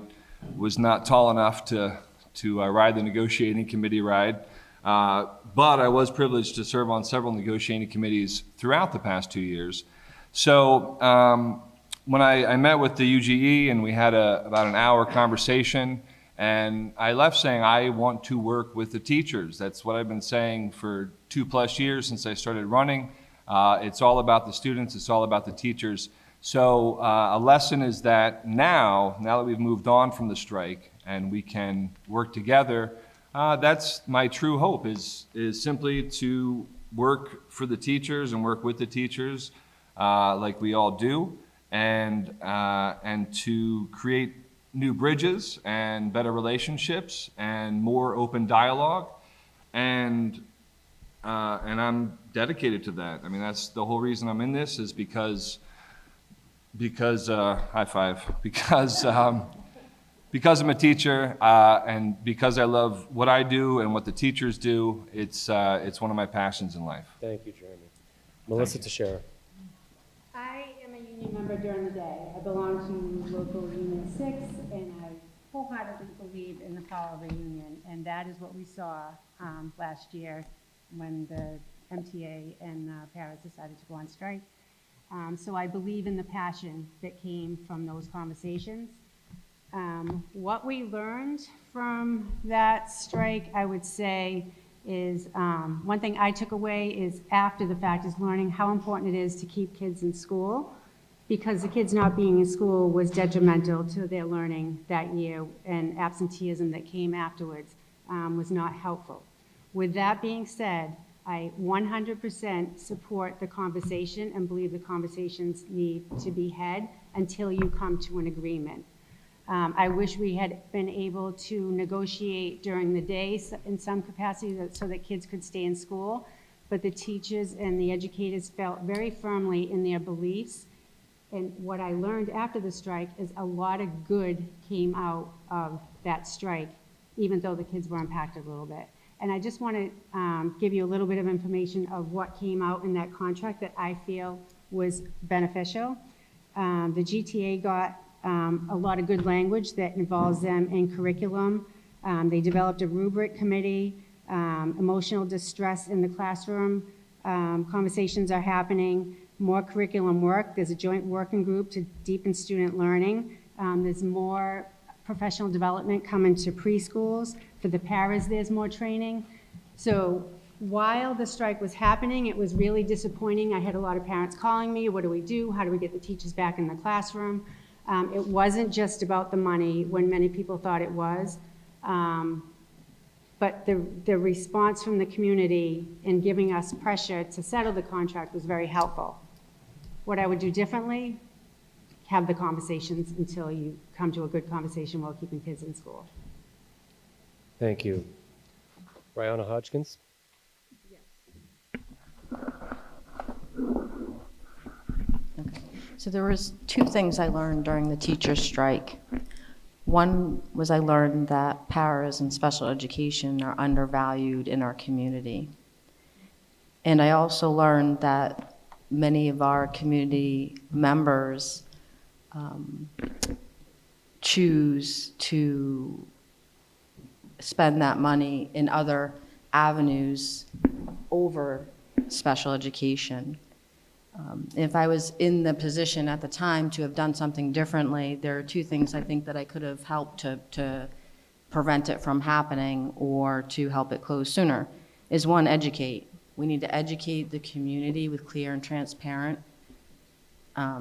was not tall enough to ride the negotiating committee ride, but I was privileged to serve on several negotiating committees throughout the past 2 years. So when I met with the UGE and we had about an hour conversation, and I left saying I want to work with the teachers. That's what I've been saying for 2+ years since I started running. It's all about the students, it's all about the teachers. So a lesson is that now that we've moved on from the strike and we can work together, that's my true hope, is simply to work for the teachers and work with the teachers like we all do, and to create new bridges and better relationships and more open dialogue, and I'm dedicated to that. I mean, that's the whole reason I'm in this, is because high five, because I'm a teacher, and because I love what I do and what the teachers do. It's one of my passions in life. Thank you, Jeremy. Melissa Teixeira. I am a union member during the day. I belong to local Union 6, and I wholeheartedly believe in the power of a union, and that is what we saw last year when the MTA and Paris decided to go on strike. So I believe in the passion that came from those conversations. What we learned from that strike, I would say, is one thing I took away is after the fact is learning how important it is to keep kids in school, because the kids not being in school was detrimental to their learning that year, and absenteeism that came afterwards was not helpful. With that being said, I 100% support the conversation and believe the conversations need to be had until you come to an agreement. I wish we had been able to negotiate during the day in some capacity so that kids could stay in school, but the teachers and the educators felt very firmly in their beliefs. And what I learned after the strike is a lot of good came out of that strike, even though the kids were impacted a little bit. And I just want to give you a little bit of information of what came out in that contract that I feel was beneficial. The GTA got a lot of good language that involves them in curriculum. They developed a rubric committee, emotional distress in the classroom. Conversations are happening, more curriculum work. There's a joint working group to deepen student learning. There's more professional development coming to preschools. For the paras, there's more training. So while the strike was happening, it was really disappointing. I had a lot of parents calling me, what do we do? How do we get the teachers back in the classroom? It wasn't just about the money when many people thought it was. But the response from the community in giving us pressure to settle the contract was very helpful. What I would do differently, have the conversations until you come to a good conversation while keeping kids in school. Thank you. Brianna Hodgkins? Okay. So there was two things I learned during the teacher's strike. One was I learned that paras and special education are undervalued in our community. And I also learned that many of our community members choose to spend that money in other avenues over special education. If I was in the position at the time to have done something differently, there are two things I think that I could have helped to prevent it from happening or to help it close sooner. Is one, educate. We need to educate the community with clear and transparent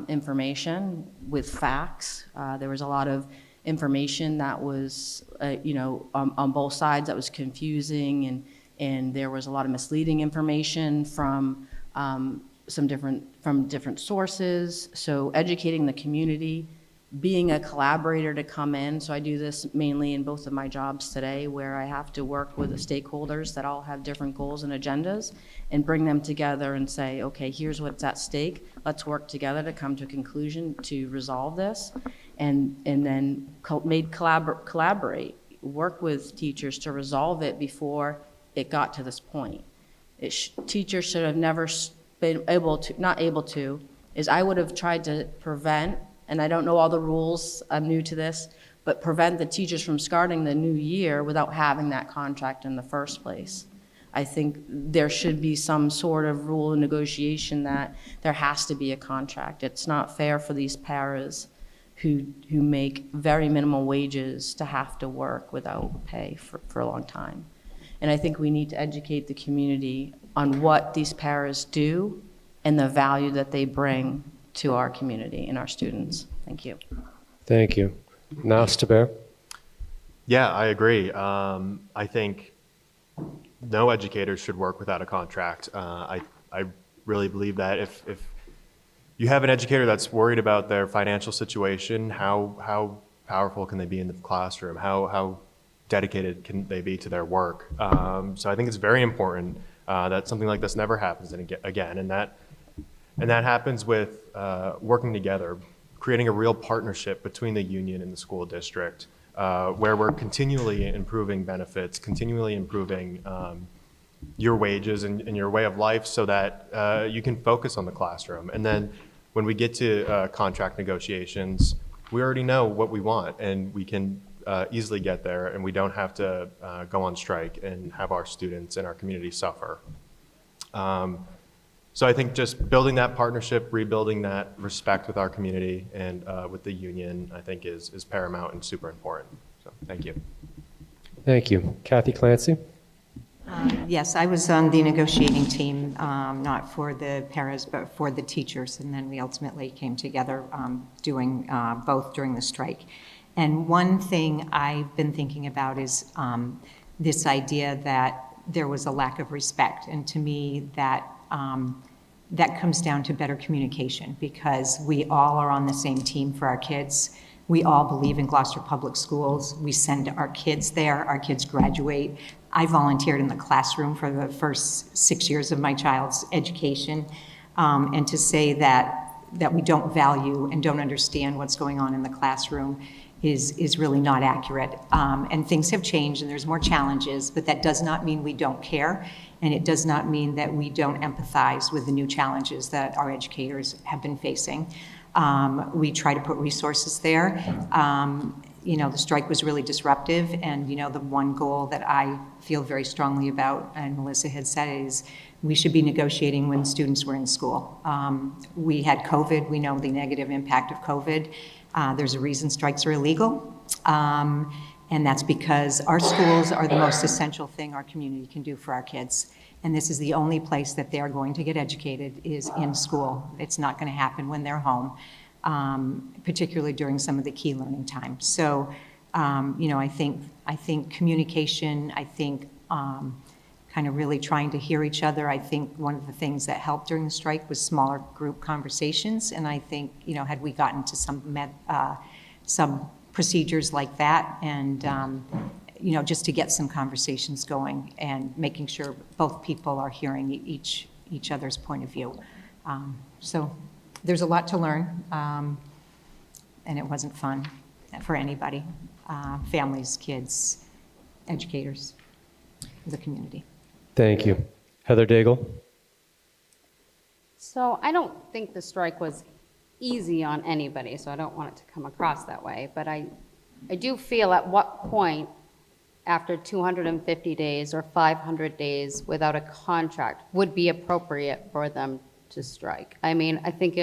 information, with facts. There was a lot of information that was, on both sides that was confusing, and there was a lot of misleading information from different sources. So educating the community, being a collaborator to come in. So I do this mainly in both of my jobs today, where I have to work with the stakeholders that all have different goals and agendas and bring them together and say, okay, here's what's at stake. Let's work together to come to a conclusion to resolve this. And then collaborate, work with teachers to resolve it before it got to this point. Teachers should have never been not able to, is I would have tried to prevent, and I don't know all the rules, I'm new to this, but prevent the teachers from starting the new year without having that contract in the first place. I think there should be some sort of rule of negotiation that there has to be a contract. It's not fair for these paras who make very minimal wages to have to work without pay for a long time. And I think we need to educate the community on what these paras do and the value that they bring to our community and our students. Thank you. Thank you. Nastaber? Yeah, I agree. I think no educators should work without a contract. I really believe that if you have an educator that's worried about their financial situation, how powerful can they be in the classroom? How dedicated can they be to their work? So I think it's very important that something like this never happens again, and that happens with working together, creating a real partnership between the union and the school district, where we're continually improving benefits, continually improving your wages and your way of life so that you can focus on the classroom. And then when we get to contract negotiations, we already know what we want, and we can easily get there, and we don't have to go on strike and have our students and our community suffer. So I think just building that partnership, rebuilding that respect with our community and with the union, I think is paramount and super important. So thank you. Thank you. Kathy Clancy? Yes, I was on the negotiating team, not for the paras, but for the teachers, and then we ultimately came together doing both during the strike. And one thing I've been thinking about is this idea that there was a lack of respect, and to me that comes down to better communication, because we all are on the same team for our kids. We all believe in Gloucester Public Schools. We send our kids there. Our kids graduate. I volunteered in the classroom for the first 6 years of my child's education. And to say that we don't value and don't understand what's going on in the classroom is really not accurate. And things have changed and there's more challenges, but that does not mean we don't care. And it does not mean that we don't empathize with the new challenges that our educators have been facing. We try to put resources there. The strike was really disruptive, and the one goal that I feel very strongly about, and Melissa had said, is we should be negotiating when students were in school. We had COVID. We know the negative impact of COVID. There's a reason strikes are illegal, and that's because our schools are the most essential thing our community can do for our kids. And this is the only place that they're going to get educated is in school. It's not going to happen when they're home, particularly during some of the key learning times. So, I think communication, I think kind of really trying to hear each other. I think one of the things that helped during the strike was smaller group conversations. And I think, had we gotten to some procedures like that and, just to get some conversations going and making sure both people are hearing each other's point of view. So there's a lot to learn, and it wasn't fun for anybody, families, kids, educators, the community. Thank you. Heather Daigle? So I don't think the strike was easy on anybody, so I don't want it to come across that way. But I do feel at what point, after 250 days or 500 days without a contract, would be appropriate for them to strike. I mean, I think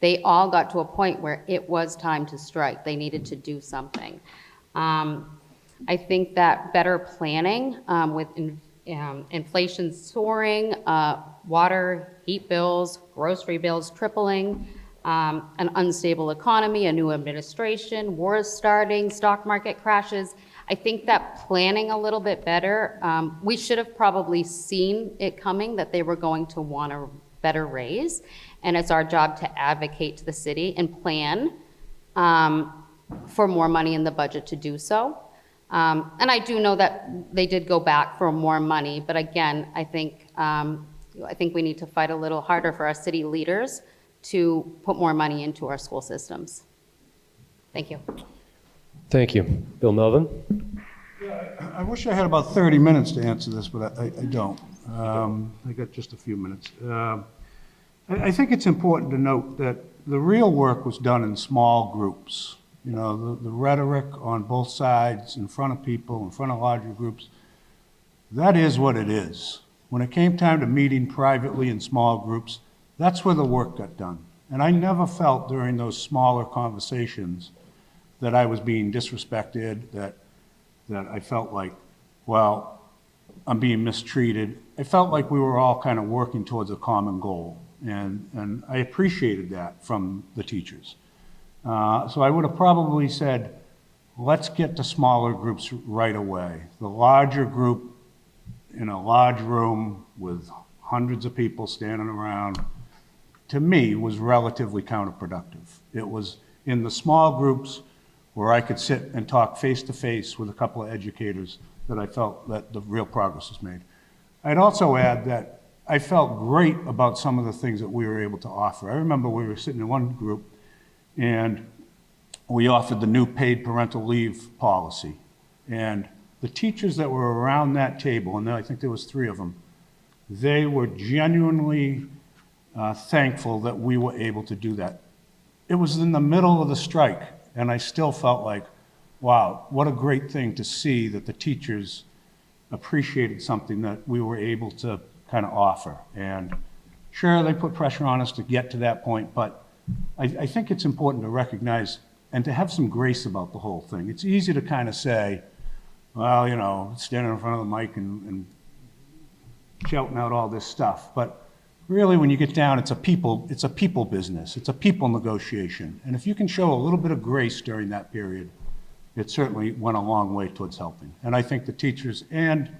they all got to a point where it was time to strike. They needed to do something. I think that better planning with inflation soaring, water, heat bills, grocery bills tripling, an unstable economy, a new administration, wars starting, stock market crashes. I think that planning a little bit better, we should have probably seen it coming that they were going to want a better raise. And it's our job to advocate to the city and plan for more money in the budget to do so. And I do know that they did go back for more money, but again, I think we need to fight a little harder for our city leaders to put more money into our school systems. Thank you. Thank you. Bill Melvin? Yeah, I wish I had about 30 minutes to answer this, but I don't. I got just a few minutes. I think it's important to note that the real work was done in small groups. The rhetoric on both sides, in front of people, in front of larger groups, that is what it is. When it came time to meeting privately in small groups, that's where the work got done. And I never felt during those smaller conversations that I was being disrespected, that I felt like, well, I'm being mistreated. I felt like we were all kind of working towards a common goal. And I appreciated that from the teachers. So I would have probably said, let's get to smaller groups right away. The larger group in a large room with hundreds of people standing around, to me, was relatively counterproductive. It was in the small groups where I could sit and talk face-to-face with a couple of educators that I felt that the real progress was made. I'd also add that I felt great about some of the things that we were able to offer. I remember we were sitting in one group and we offered the new paid parental leave policy. And the teachers that were around that table, and I think there was 3 of them, they were genuinely thankful that we were able to do that. It was in the middle of the strike, and I still felt like, wow, what a great thing to see that the teachers appreciated something that we were able to kind of offer. And sure, they put pressure on us to get to that point, but I think it's important to recognize and to have some grace about the whole thing. It's easy to kind of say, well, standing in front of the mic and shouting out all this stuff, but really, when you get down, it's a people business. It's a people negotiation. And if you can show a little bit of grace during that period, it certainly went a long way towards helping. And I think the teachers and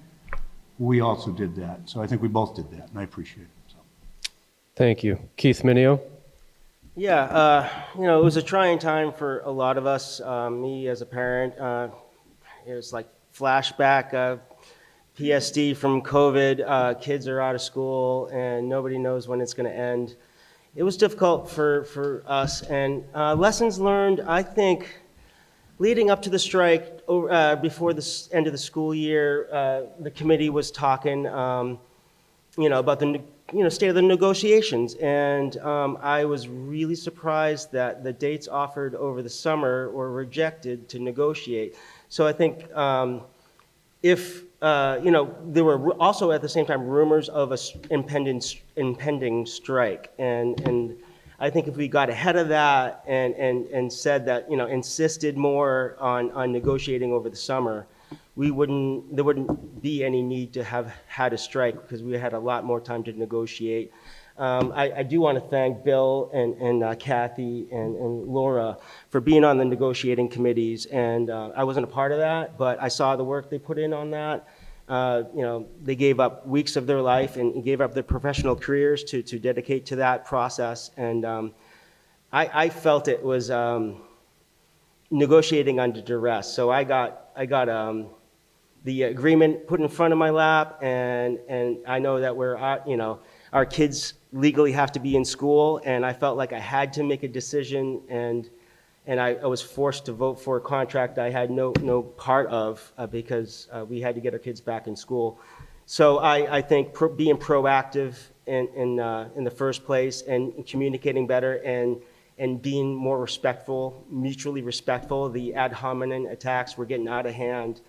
we also did that. So I think we both did that, and I appreciate it. So. Thank you. Keith Minio? You know, it was a trying time for a lot of us. Me as a parent, it was like flashback, PSD from COVID. Kids are out of school and nobody knows when it's going to end. It was difficult for us, and lessons learned, I think, leading up to the strike, before the end of the school year, the committee was talking, you know, about the state of the negotiations, and I was really surprised that the dates offered over the summer were rejected to negotiate. So I think if you know, there were also at the same time rumors of a impending strike, and I think if we got ahead of that and said that, you know, insisted more on negotiating over the summer, there wouldn't be any need to have had a strike because we had a lot more time to negotiate. I do want to thank Bill and Kathy and Laura for being on the negotiating committees, and I wasn't a part of that, but I saw the work they put in on that. You know, they gave up weeks of their life and gave up their professional careers to dedicate to that process, and I felt it was negotiating under duress. So I got the agreement put in front of my lap, and I know that you know, our kids legally have to be in school, and I felt like I had to make a decision, and I was forced to vote for a contract I had no part of because we had to get our kids back in school. So I think being proactive in the first place and communicating better and being more respectful, mutually respectful. The ad hominem attacks were getting out of hand.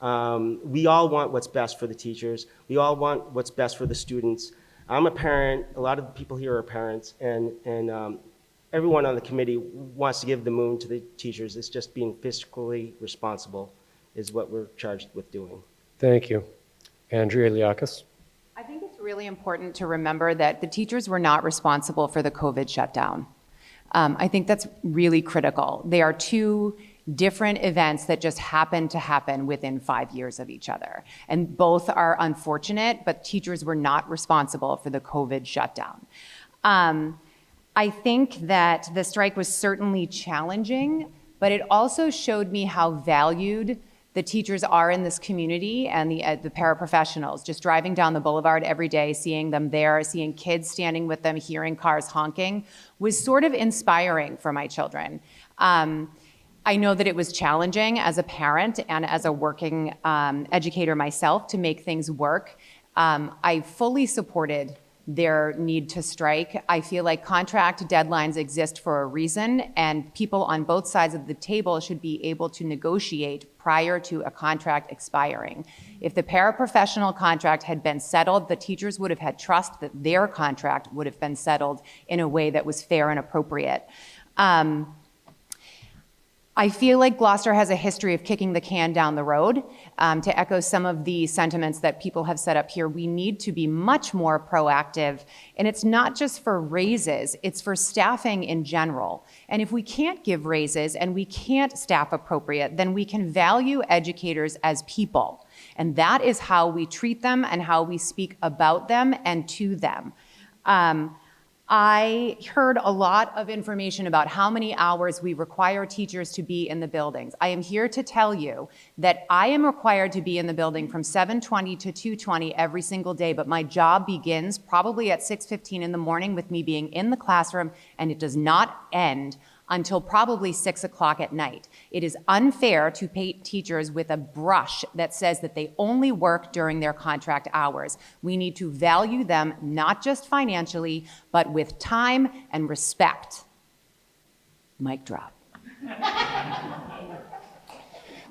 We all want what's best for the teachers. We all want what's best for the students. I'm a parent. A lot of the people here are parents, and everyone on the committee wants to give the moon to the teachers. It's just being fiscally responsible is what we're charged with doing. Thank you. Andrea Liakis. I think it's really important to remember that the teachers were not responsible for the COVID shutdown. I think that's really critical. They are two different events that just happen to happen within 5 years of each other. And both are unfortunate, but teachers were not responsible for the COVID shutdown. I think that the strike was certainly challenging, but it also showed me how valued the teachers are in this community and the paraprofessionals. Just driving down the boulevard every day, seeing them there, seeing kids standing with them, hearing cars honking, was sort of inspiring for my children. I know that it was challenging as a parent and as a working educator myself to make things work. I fully supported their need to strike. I feel like contract deadlines exist for a reason, and people on both sides of the table should be able to negotiate prior to a contract expiring. If the paraprofessional contract had been settled, the teachers would have had trust that their contract would have been settled in a way that was fair and appropriate. I feel like Gloucester has a history of kicking the can down the road. To echo some of the sentiments that people have set up here, we need to be much more proactive. And it's not just for raises, it's for staffing in general. And if we can't give raises and we can't staff appropriate, then we can value educators as people. And that is how we treat them and how we speak about them and to them. I heard a lot of information about how many hours we require teachers to be in the buildings. I am here to tell you that I am required to be in the building from 7:20 to 2:20 every single day, but my job begins probably at 6:15 in the morning with me being in the classroom, and it does not end until probably 6 o'clock at night. It is unfair to paint teachers with a brush that says that they only work during their contract hours. We need to value them not just financially, but with time and respect. Mic drop.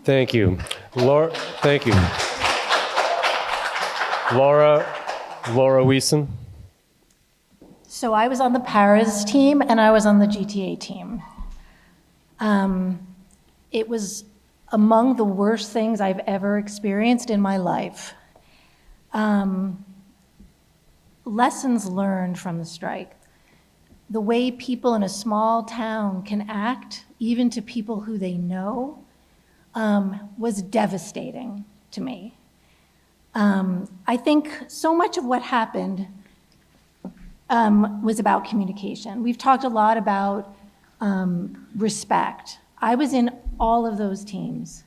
Thank you. Laura, thank you. Laura Wiesen. So I was on the Paras team and I was on the GTA team. It was among the worst things I've ever experienced in my life. Lessons learned from the strike. The way people in a small town can act, even to people who they know, was devastating to me. I think so much of what happened was about communication. We've talked a lot about respect. I was in all of those teams.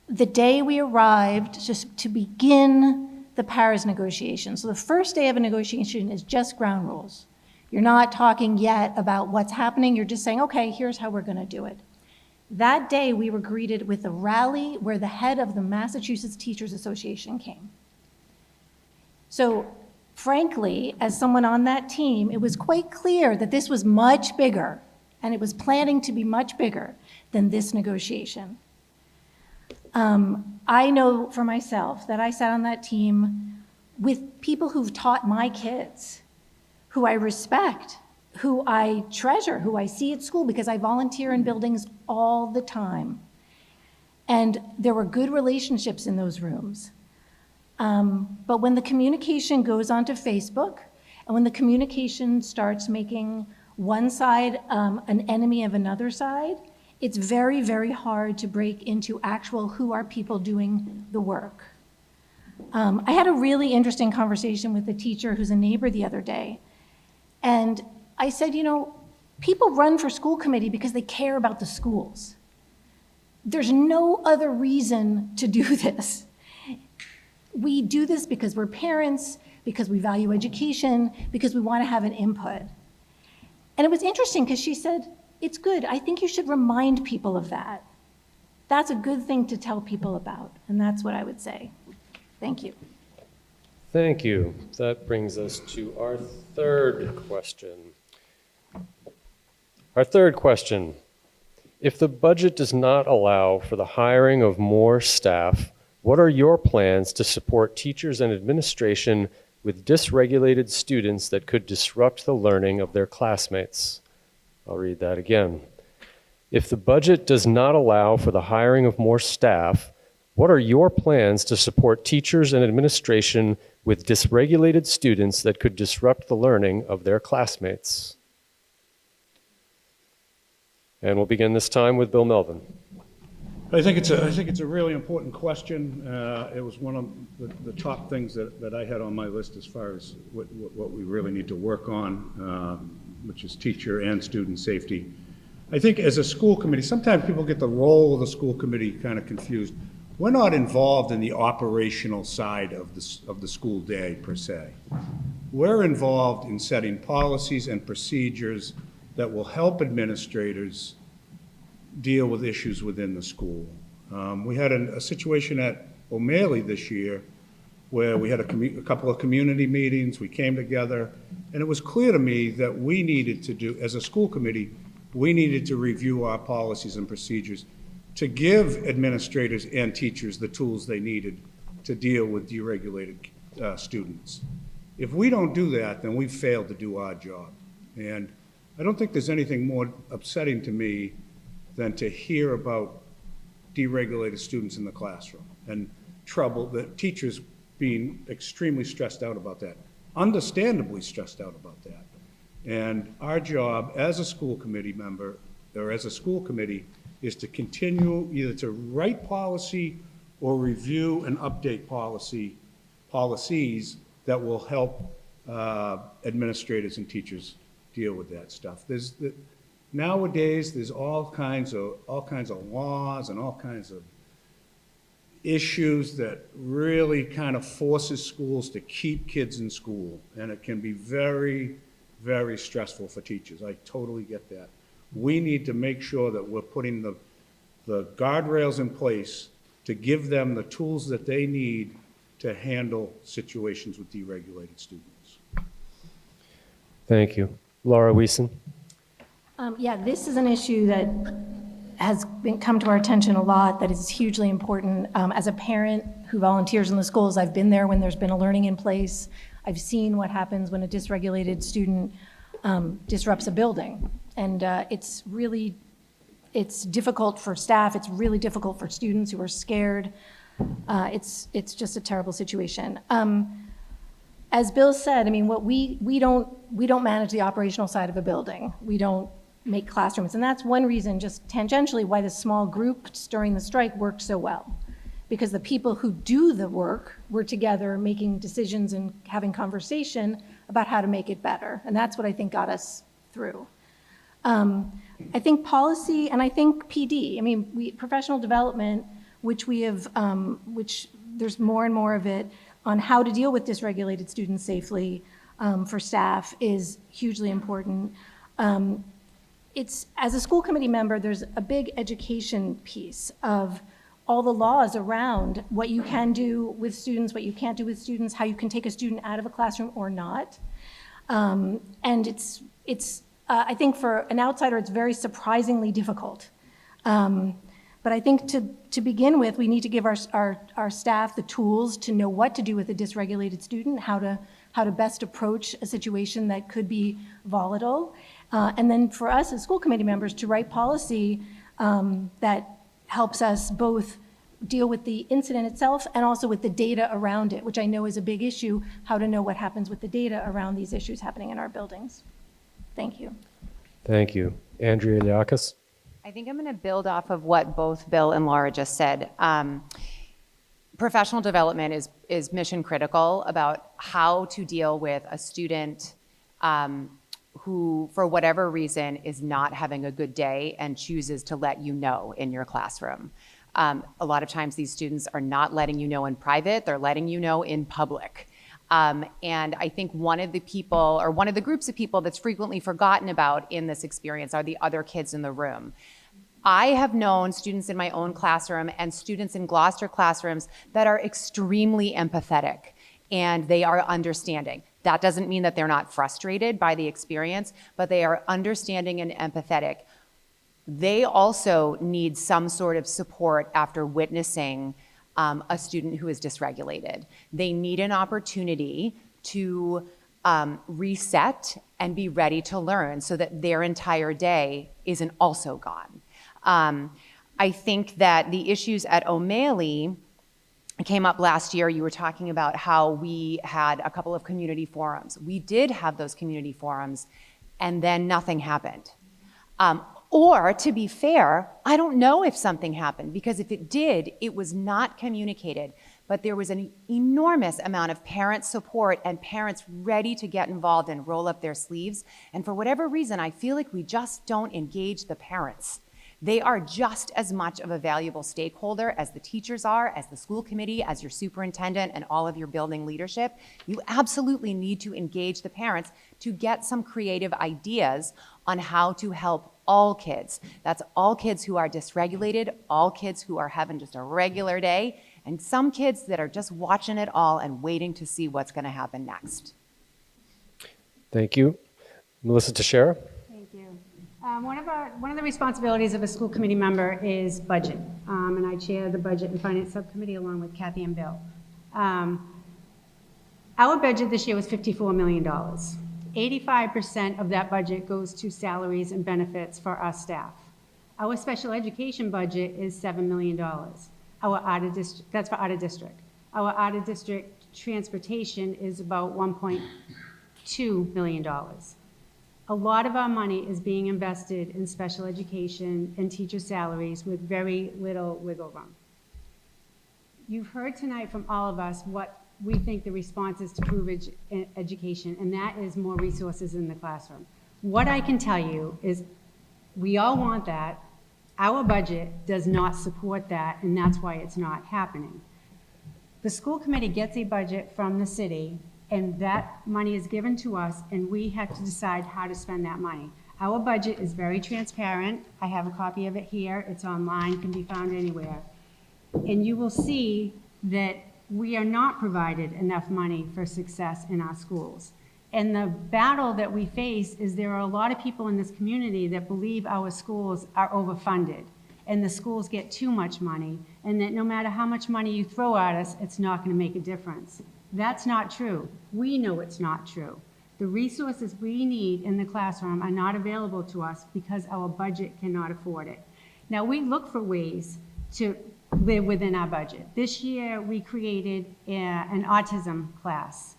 The day we arrived just to begin the Paris negotiations, so the first day of a negotiation is just ground rules. You're not talking yet about what's happening, you're just saying, okay, here's how we're gonna do it. That day, we were greeted with a rally where the head of the Massachusetts Teachers Association came. So, frankly, as someone on that team, it was quite clear that this was much bigger, and it was planning to be much bigger than this negotiation. I know for myself that I sat on that team with people who've taught my kids, who I respect, who I treasure, who I see at school because I volunteer in buildings all the time. And there were good relationships in those rooms. But when the communication goes onto Facebook, and when the communication starts making one side an enemy of another side, it's very, very hard to break into actual who are people doing the work. I had a really interesting conversation with a teacher who's a neighbor the other day. And I said, you know, people run for school committee because they care about the schools. There's no other reason to do this. We do this because we're parents, because we value education, because we want to have an input. And it was interesting because she said, it's good. I think you should remind people of that. That's a good thing to tell people about. And that's what I would say. Thank you. Thank you. That brings us to our third question. Our third question. If the budget does not allow for the hiring of more staff, what are your plans to support teachers and administration with dysregulated students that could disrupt the learning of their classmates? I'll read that again. If the budget does not allow for the hiring of more staff, what are your plans to support teachers and administration with dysregulated students that could disrupt the learning of their classmates? And we'll begin this time with Bill Melvin. I think it's a really important question. It was one of the top things that I had on my list as far as what we really need to work on, which is teacher and student safety. I think as a school committee, sometimes people get the role of the school committee kind of confused. We're not involved in the operational side of the school day per se. We're involved in setting policies and procedures that will help administrators deal with issues within the school. We had a situation at O'Malley this year where we had a couple of community meetings, we came together, and it was clear to me that we needed to do, as a school committee, we needed to review our policies and procedures to give administrators and teachers the tools they needed to deal with deregulated students. If we don't do that, then we've failed to do our job. And I don't think there's anything more upsetting to me than to hear about deregulated students in the classroom and trouble, that teachers being extremely stressed out about that, understandably stressed out about that. And our job as a school committee member or as a school committee is to continue either to write policy or review and update policies that will help administrators and teachers deal with that stuff. Nowadays, there's all kinds of laws and all kinds of issues that really kind of forces schools to keep kids in school, and it can be very, very stressful for teachers. I totally get that. We need to make sure that we're putting the guardrails in place to give them the tools that they need to handle situations with deregulated students. Thank you. Laura Wiesen. Yeah, this is an issue that has come to our attention a lot, that is hugely important. As a parent who volunteers in the schools, I've been there when there's been a learning in place. I've seen what happens when a dysregulated student disrupts a building. And it's difficult for staff, it's really difficult for students who are scared. It's just a terrible situation. As Bill said, I mean, we don't manage the operational side of a building. We don't make classrooms, and that's one reason, just tangentially, why the small groups during the strike worked so well, because the people who do the work were together making decisions and having conversation about how to make it better. And that's what I think got us through. I think policy and I think PD, I mean, professional development, which we have, which there's more and more of it on how to deal with dysregulated students safely for staff is hugely important. As a school committee member, there's a big education piece of all the laws around what you can do with students, what you can't do with students, how you can take a student out of a classroom or not. And I think for an outsider, it's very surprisingly difficult. But I think to begin with, we need to give our staff the tools to know what to do with a dysregulated student, how to best approach a situation that could be volatile. And then for us as school committee members to write policy that helps us both deal with the incident itself and also with the data around it, which I know is a big issue, how to know what happens with the data around these issues happening in our buildings. Thank you. Thank you. Andrea Liakis? I think I'm going to build off of what both Bill and Laura just said. Professional development is mission critical about how to deal with a student who, for whatever reason, is not having a good day and chooses to let you know in your classroom. A lot of times these students are not letting you know in private, they're letting you know in public. And I think one of the people, or one of the groups of people that's frequently forgotten about in this experience are the other kids in the room. I have known students in my own classroom and students in Gloucester classrooms that are extremely empathetic and they are understanding. That doesn't mean that they're not frustrated by the experience, but they are understanding and empathetic. They also need some sort of support after witnessing a student who is dysregulated. They need an opportunity to reset and be ready to learn so that their entire day isn't also gone. I think that the issues at O'Malley came up last year. You were talking about how we had a couple of community forums. We did have those community forums, and then nothing happened. Or, to be fair, I don't know if something happened, because if it did, it was not communicated. But there was an enormous amount of parent support and parents ready to get involved and roll up their sleeves. And for whatever reason, I feel like we just don't engage the parents. They are just as much of a valuable stakeholder as the teachers are, as the school committee, as your superintendent, and all of your building leadership. You absolutely need to engage the parents to get some creative ideas on how to help all kids. That's all kids who are dysregulated, all kids who are having just a regular day, and some kids that are just watching it all and waiting to see what's going to happen next. Thank you. Melissa Teixeira? Thank you. One of the responsibilities of a school committee member is budget, and I chair the Budget and Finance Subcommittee along with Kathy and Bill. Our budget this year was $54 million. 85% of that budget goes to salaries and benefits for our staff. Our special education budget is $7 million. That's for out of district. Our out of district transportation is about $1.2 million. A lot of our money is being invested in special education and teacher salaries with very little wiggle room. You've heard tonight from all of us what we think the response is to improve education, and that is more resources in the classroom. What I can tell you is we all want that. Our budget does not support that, and that's why it's not happening. The school committee gets a budget from the city, and that money is given to us, and we have to decide how to spend that money. Our budget is very transparent. I have a copy of it here. It's online, can be found anywhere. And you will see that we are not provided enough money for success in our schools. And the battle that we face is there are a lot of people in this community that believe our schools are overfunded and the schools get too much money, and that no matter how much money you throw at us, it's not going to make a difference. That's not true. We know it's not true. The resources we need in the classroom are not available to us because our budget cannot afford it. Now, we look for ways to live within our budget. This year, we created an autism class,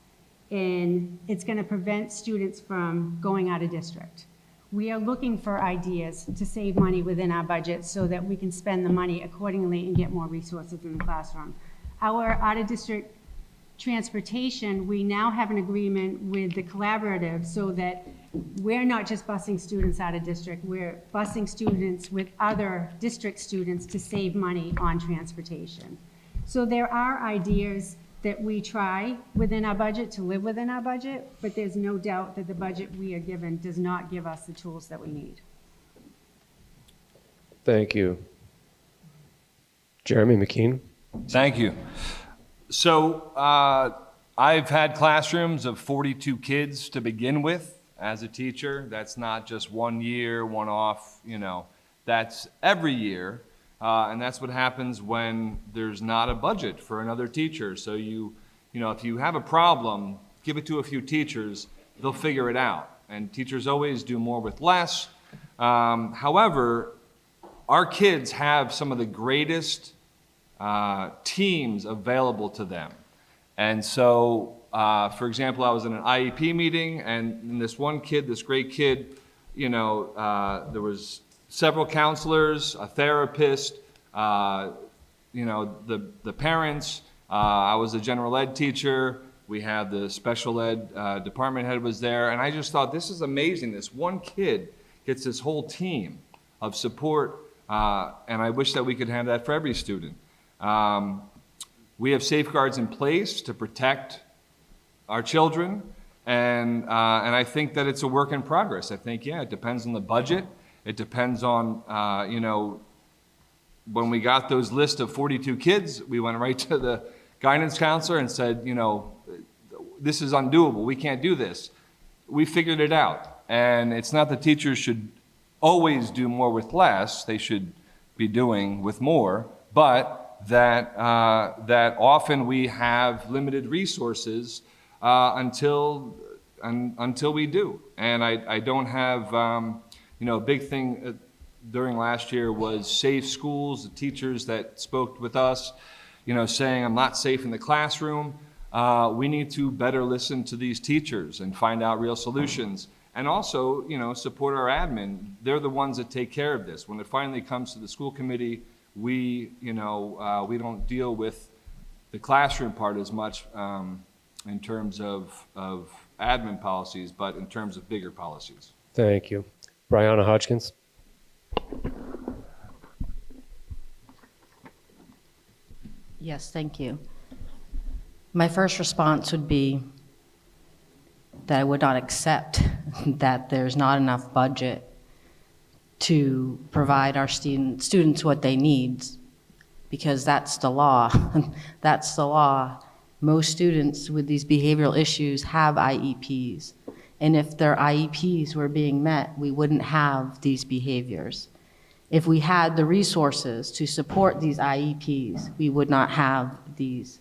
and it's going to prevent students from going out of district. We are looking for ideas to save money within our budget so that we can spend the money accordingly and get more resources in the classroom. Our out-of-district transportation, we now have an agreement with the collaborative so that we're not just busing students out of district, we're busing students with other district students to save money on transportation. So there are ideas that we try within our budget to live within our budget, but there's no doubt that the budget we are given does not give us the tools that we need. Thank you. Jeremy McKean. Thank you. So I've had classrooms of 42 kids to begin with as a teacher. That's not just 1 year, one off, that's every year. And that's what happens when there's not a budget for another teacher. So if you have a problem, give it to a few teachers, they'll figure it out. And teachers always do more with less. However, our kids have some of the greatest teams available to them. And so, for example, I was in an IEP meeting, and this one kid, this great kid, there was several counselors, a therapist, the parents. I was a general ed teacher. We had the special ed department head was there. And I just thought, this is amazing. This one kid gets this whole team of support. And I wish that we could have that for every student. We have safeguards in place to protect our children. And I think that it's a work in progress. I think, it depends on the budget. It depends on, when we got those lists of 42 kids, we went right to the guidance counselor and said, this is undoable. We can't do this. We figured it out. And it's not that teachers should always do more with less. They should be doing with more. But that often we have limited resources until we do. And I don't have... a big thing during last year was safe schools, the teachers that spoke with us, saying I'm not safe in the classroom. We need to better listen to these teachers and find out real solutions. And also, support our admin. They're the ones that take care of this. When it finally comes to the school committee, we don't deal with the classroom part as much in terms of admin policies, but in terms of bigger policies. Thank you. Brianna Hodgkins. Yes, thank you. My first response would be that I would not accept that there's not enough budget to provide our students what they need, because that's the law. That's the law. Most students with these behavioral issues have IEPs. And if their IEPs were being met, we wouldn't have these behaviors. If we had the resources to support these IEPs, we would not have these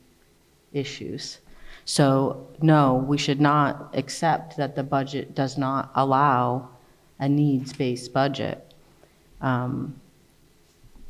issues. So no, we should not accept that the budget does not allow a needs-based budget.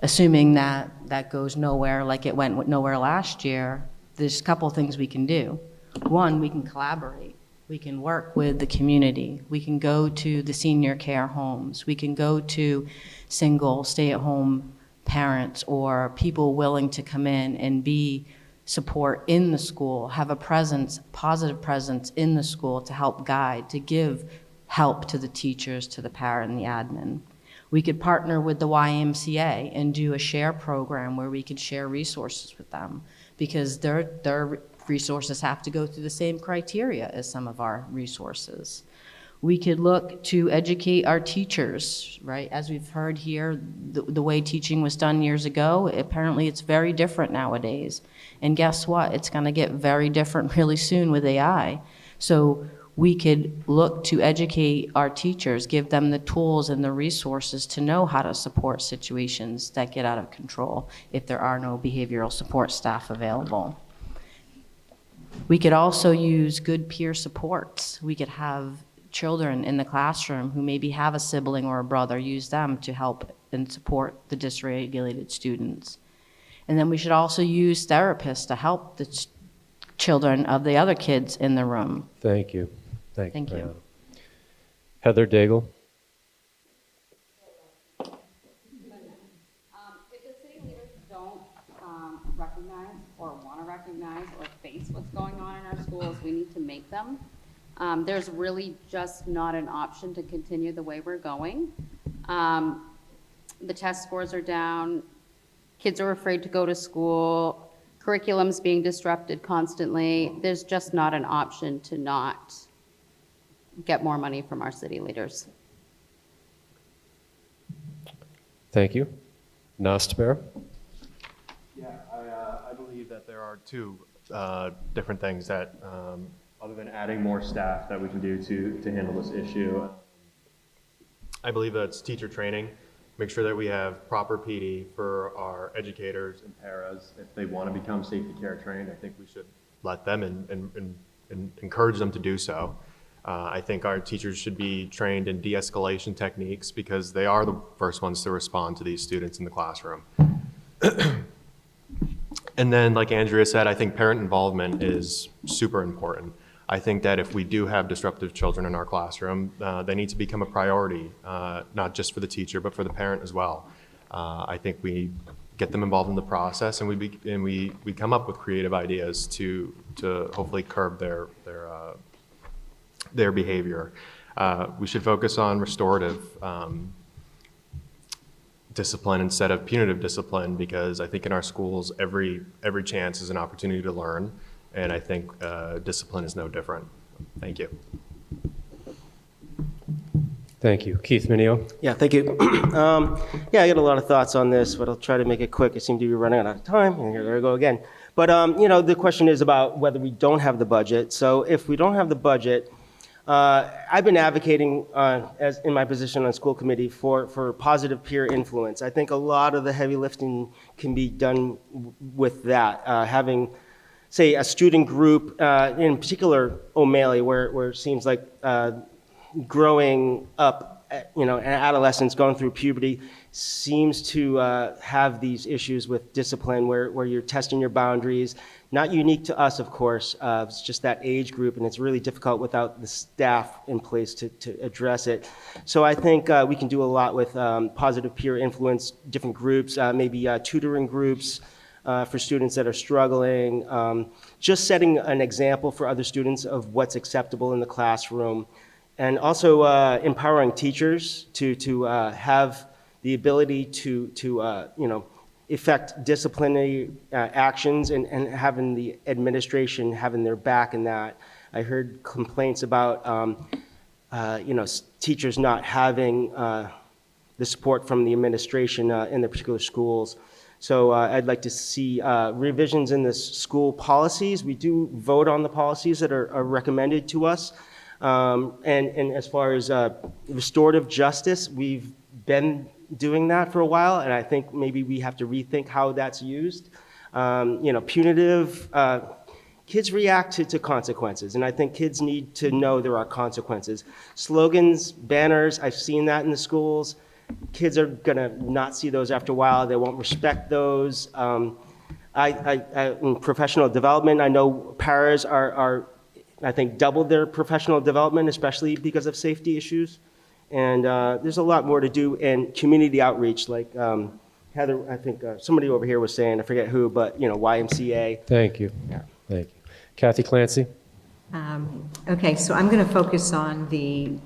Assuming that goes nowhere like it went nowhere last year, there's a couple things we can do. One, we can collaborate. We can work with the community. We can go to the senior care homes. We can go to single stay-at-home parents or people willing to come in and be support in the school, have a presence, positive presence in the school to help guide, to give help to the teachers, to the parent and the admin. We could partner with the YMCA and do a share program where we could share resources with them, because their resources have to go through the same criteria as some of our resources. We could look to educate our teachers, right? As we've heard here, the way teaching was done years ago, apparently it's very different nowadays. And guess what? It's gonna get very different really soon with AI. So we could look to educate our teachers, give them the tools and the resources to know how to support situations that get out of control if there are no behavioral support staff available. We could also use good peer supports. We could have children in the classroom who maybe have a sibling or a brother, use them to help and support the dysregulated students. And then we should also use therapists to help the children of the other kids in the room. Thank you. Thank you. Heather Daigle. don't recognize or want to recognize or face what's going on in our schools, we need to make them. There's really just not an option to continue the way we're going. The test scores are down, kids are afraid to go to school, curriculum's being disrupted constantly. There's just not an option to not get more money from our city leaders. Thank you. Nostmer? Yeah, I believe that there are two different things that, other than adding more staff, that we can do to handle this issue. I believe that's teacher training. Make sure that we have proper PD for our educators and paras. If they want to become safety care trained, I think we should let them and encourage them to do so. I think our teachers should be trained in de-escalation techniques because they are the first ones to respond to these students in the classroom. And then, like Andrea said, I think parent involvement is super important. I think that if we do have disruptive children in our classroom, they need to become a priority, not just for the teacher, but for the parent as well. I think we get them involved in the process, and we come up with creative ideas to hopefully curb their behavior. We should focus on restorative discipline instead of punitive discipline, because I think in our schools every chance is an opportunity to learn, and I think discipline is no different. Thank you. Thank you. Keith Minio? Yeah, thank you. Yeah, I got a lot of thoughts on this, but I'll try to make it quick. I seem to be running out of time, and here I go again. But, the question is about whether we don't have the budget. So if we don't have the budget, I've been advocating, as in my position on school committee, for positive peer influence. I think a lot of the heavy lifting can be done with that. Having, say, a student group, in particular O'Malley, where it seems like growing up, in adolescence, going through puberty, seems to have these issues with discipline where you're testing your boundaries. Not unique to us, of course. It's just that age group, and it's really difficult without the staff in place to address it. So I think we can do a lot with positive peer influence, different groups, maybe tutoring groups for students that are struggling, just setting an example for other students of what's acceptable in the classroom, and also empowering teachers to have the ability to effect disciplinary actions and having the administration having their back in that. I heard complaints about teachers not having the support from the administration in their particular schools. So I'd like to see revisions in the school policies. We do vote on the policies that are recommended to us. And as far as restorative justice, we've been doing that for a while, and I think maybe we have to rethink how that's used. Punitive, kids react to consequences, and I think kids need to know there are consequences. Slogans, banners, I've seen that in the schools. Kids are gonna not see those after a while. They won't respect those. In professional development, I know paras are I think doubled their professional development, especially because of safety issues. And there's a lot more to do in community outreach, like Heather, I think somebody over here was saying, I forget who, but YMCA. Thank you. Yeah. Thank you. Kathy Clancy? Okay, so I'm going to focus on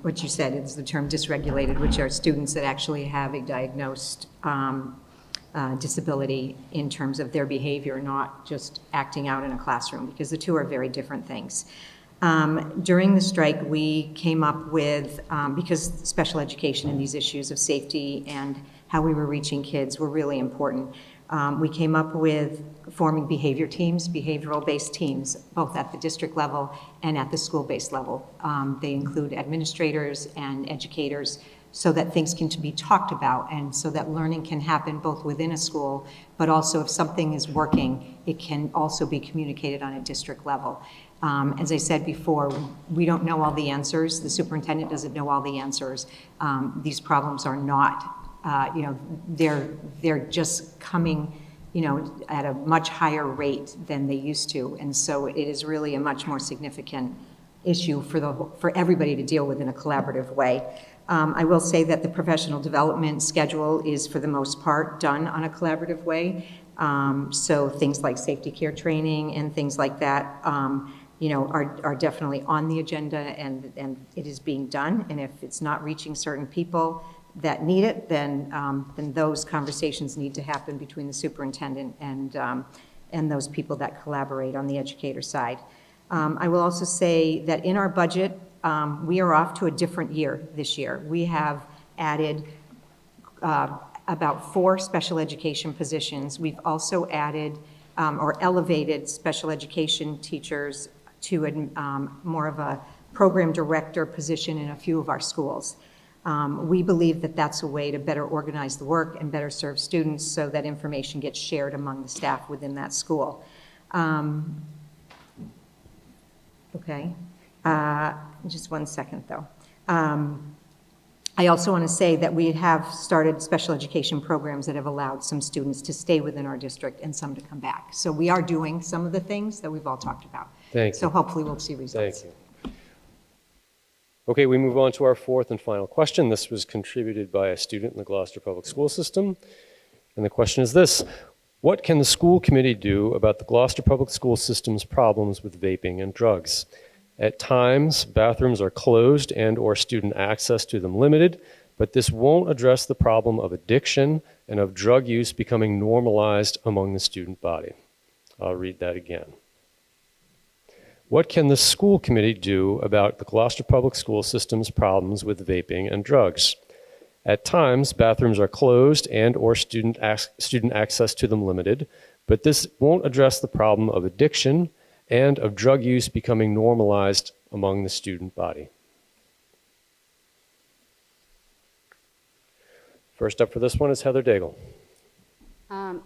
what you said is the term dysregulated, which are students that actually have a diagnosed disability in terms of their behavior, not just acting out in a classroom, because the two are very different things. During the strike, we came up with, because special education and these issues of safety and how we were reaching kids were really important, we came up with forming behavior teams, behavioral-based teams, both at the district level and at the school-based level. They include administrators and educators so that things can be talked about and so that learning can happen both within a school, but also if something is working, it can also be communicated on a district level. As I said before, we don't know all the answers. The superintendent doesn't know all the answers. These problems are not, they're just coming, at a much higher rate than they used to. And so it is really a much more significant issue for everybody to deal with in a collaborative way. I will say that the professional development schedule is, for the most part, done on a collaborative way. So things like safety care training and things like that, are definitely on the agenda, and it is being done. And if it's not reaching certain people that need it, then those conversations need to happen between the superintendent and those people that collaborate on the educator side. I will also say that in our budget, we are off to a different year this year. We have added about 4 special education positions. We've also added or elevated special education teachers to more of a program director position in a few of our schools. We believe that that's a way to better organize the work and better serve students so that information gets shared among the staff within that school. Okay. Just one second, though. I also want to say that we have started special education programs that have allowed some students to stay within our district and some to come back. So we are doing some of the things that we've all talked about. Thank you. So hopefully we'll see results. Thank you. Okay, we move on to our 4th and final question. This was contributed by a student in the Gloucester Public School System. And the question is this: what can the school committee do about the Gloucester Public School System's problems with vaping and drugs? At times, bathrooms are closed and/or student access to them limited, but this won't address the problem of addiction and of drug use becoming normalized among the student body. I'll read that again. What can the school committee do about the Gloucester Public School System's problems with vaping and drugs? At times, bathrooms are closed and/or student access to them limited, but this won't address the problem of addiction and of drug use becoming normalized among the student body. First up for this one is Heather Daigle.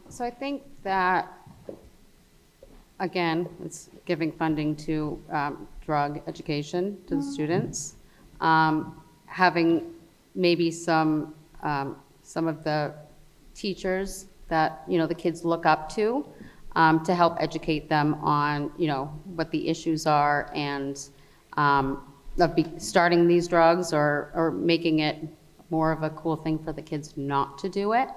So I think that, again, it's giving funding to drug education to the students, having maybe some of the teachers that the kids look up to help educate them on what the issues are and starting these drugs or making it more of a cool thing for the kids not to do it,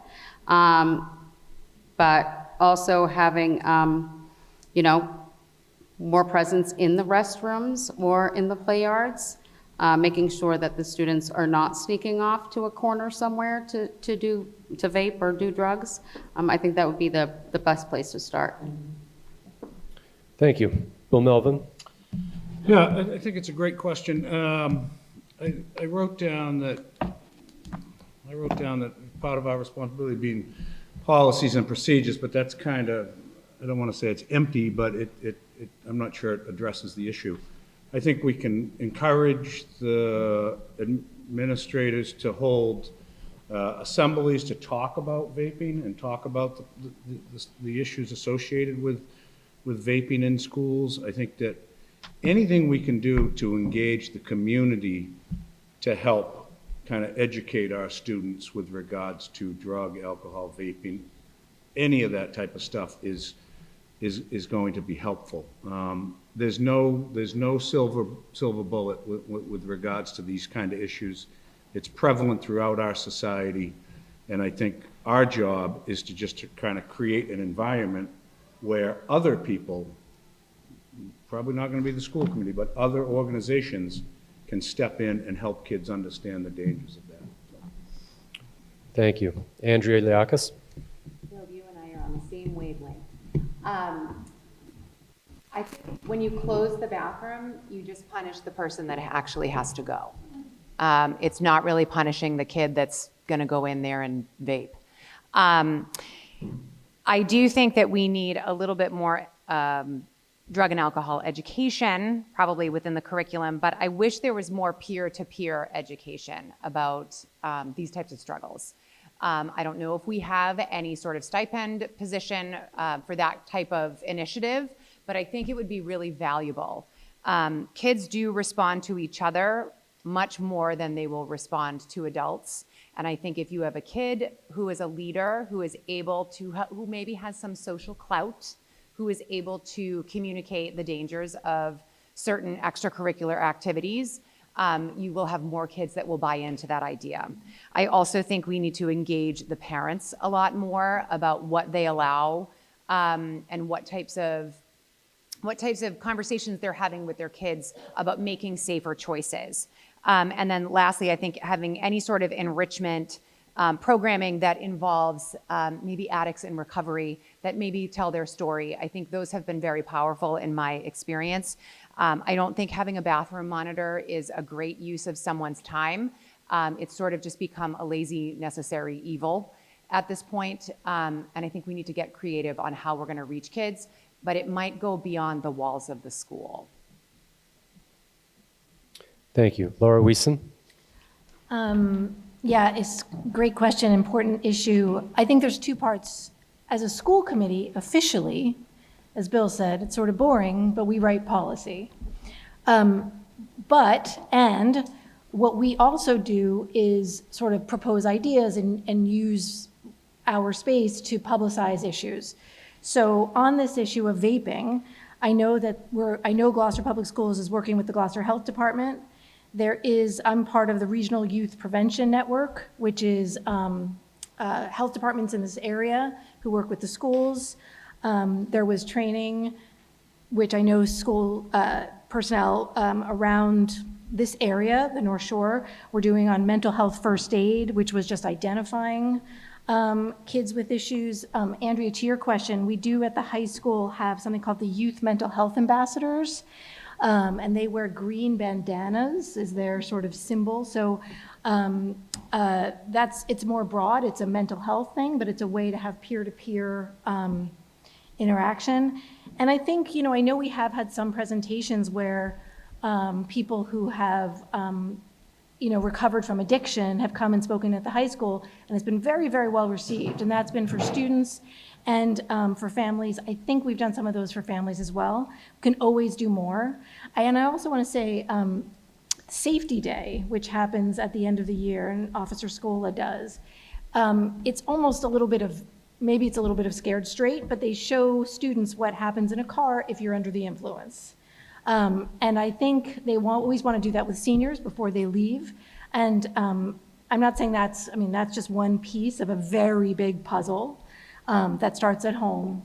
but also having more presence in the restrooms or in the play yards, making sure that the students are not sneaking off to a corner somewhere to vape or do drugs. I think that would be the best place to start. Thank you. Bill Melvin. Yeah, I think it's a great question. I wrote down that part of our responsibility being policies and procedures, but that's kind of, I don't want to say it's empty, but I'm not sure it addresses the issue. I think we can encourage the administrators to hold assemblies to talk about vaping and talk about the issues associated with vaping in schools. I think that anything we can do to engage the community to help kind of educate our students with regards to drug, alcohol, vaping, any of that type of stuff is going to be helpful. There's no silver bullet with regards to these kind of issues. It's prevalent throughout our society, and I think our job is to just kind of create an environment where other people, probably not going to be the school committee, but other organizations can step in and help kids understand the dangers of that. So. Thank you. Andrea Liakis. Bill, you and I are on the same wavelength. I think when you close the bathroom, you just punish the person that actually has to go. It's not really punishing the kid that's going to go in there and vape. I do think that we need a little bit more drug and alcohol education, probably within the curriculum, but I wish there was more peer-to-peer education about these types of struggles. I don't know if we have any sort of stipend position for that type of initiative, but I think it would be really valuable. Kids do respond to each other much more than they will respond to adults. And I think if you have a kid who is a leader, who is able to, who maybe has some social clout, who is able to communicate the dangers of certain extracurricular activities, you will have more kids that will buy into that idea. I also think we need to engage the parents a lot more about what they allow and what types of conversations they're having with their kids about making safer choices. And then lastly, I think having any sort of enrichment programming that involves maybe addicts in recovery that maybe tell their story. I think those have been very powerful in my experience. I don't think having a bathroom monitor is a great use of someone's time. It's sort of just become a lazy, necessary evil at this point. And I think we need to get creative on how we're going to reach kids, but it might go beyond the walls of the school. Thank you. Laura Wiesen? Yeah, it's a great question, important issue. I think there's two parts. As a school committee, officially, as Bill said, it's sort of boring, but we write policy. And what we also do is sort of propose ideas and use our space to publicize issues. So on this issue of vaping, I know Gloucester Public Schools is working with the Gloucester Health Department. I'm part of the Regional Youth Prevention Network, which is health departments in this area who work with the schools. There was training, which I know school personnel around this area, the North Shore, were doing on mental health first aid, which was just identifying kids with issues. Andrea, to your question, we do at the high school have something called the Youth Mental Health Ambassadors, and they wear green bandanas as their sort of symbol. So it's more broad. It's a mental health thing, but it's a way to have peer-to-peer interaction. And I think, I know we have had some presentations where people who have, recovered from addiction have come and spoken at the high school, and it's been very, very well received. And that's been for students and for families. I think we've done some of those for families as well. We can always do more. And I also want to say Safety Day, which happens at the end of the year, and Officer Scola does. It's almost a little bit of, maybe it's a little bit of Scared Straight, but they show students what happens in a car if you're under the influence. And I think they always want to do that with seniors before they leave. And I'm not saying that's just one piece of a very big puzzle that starts at home.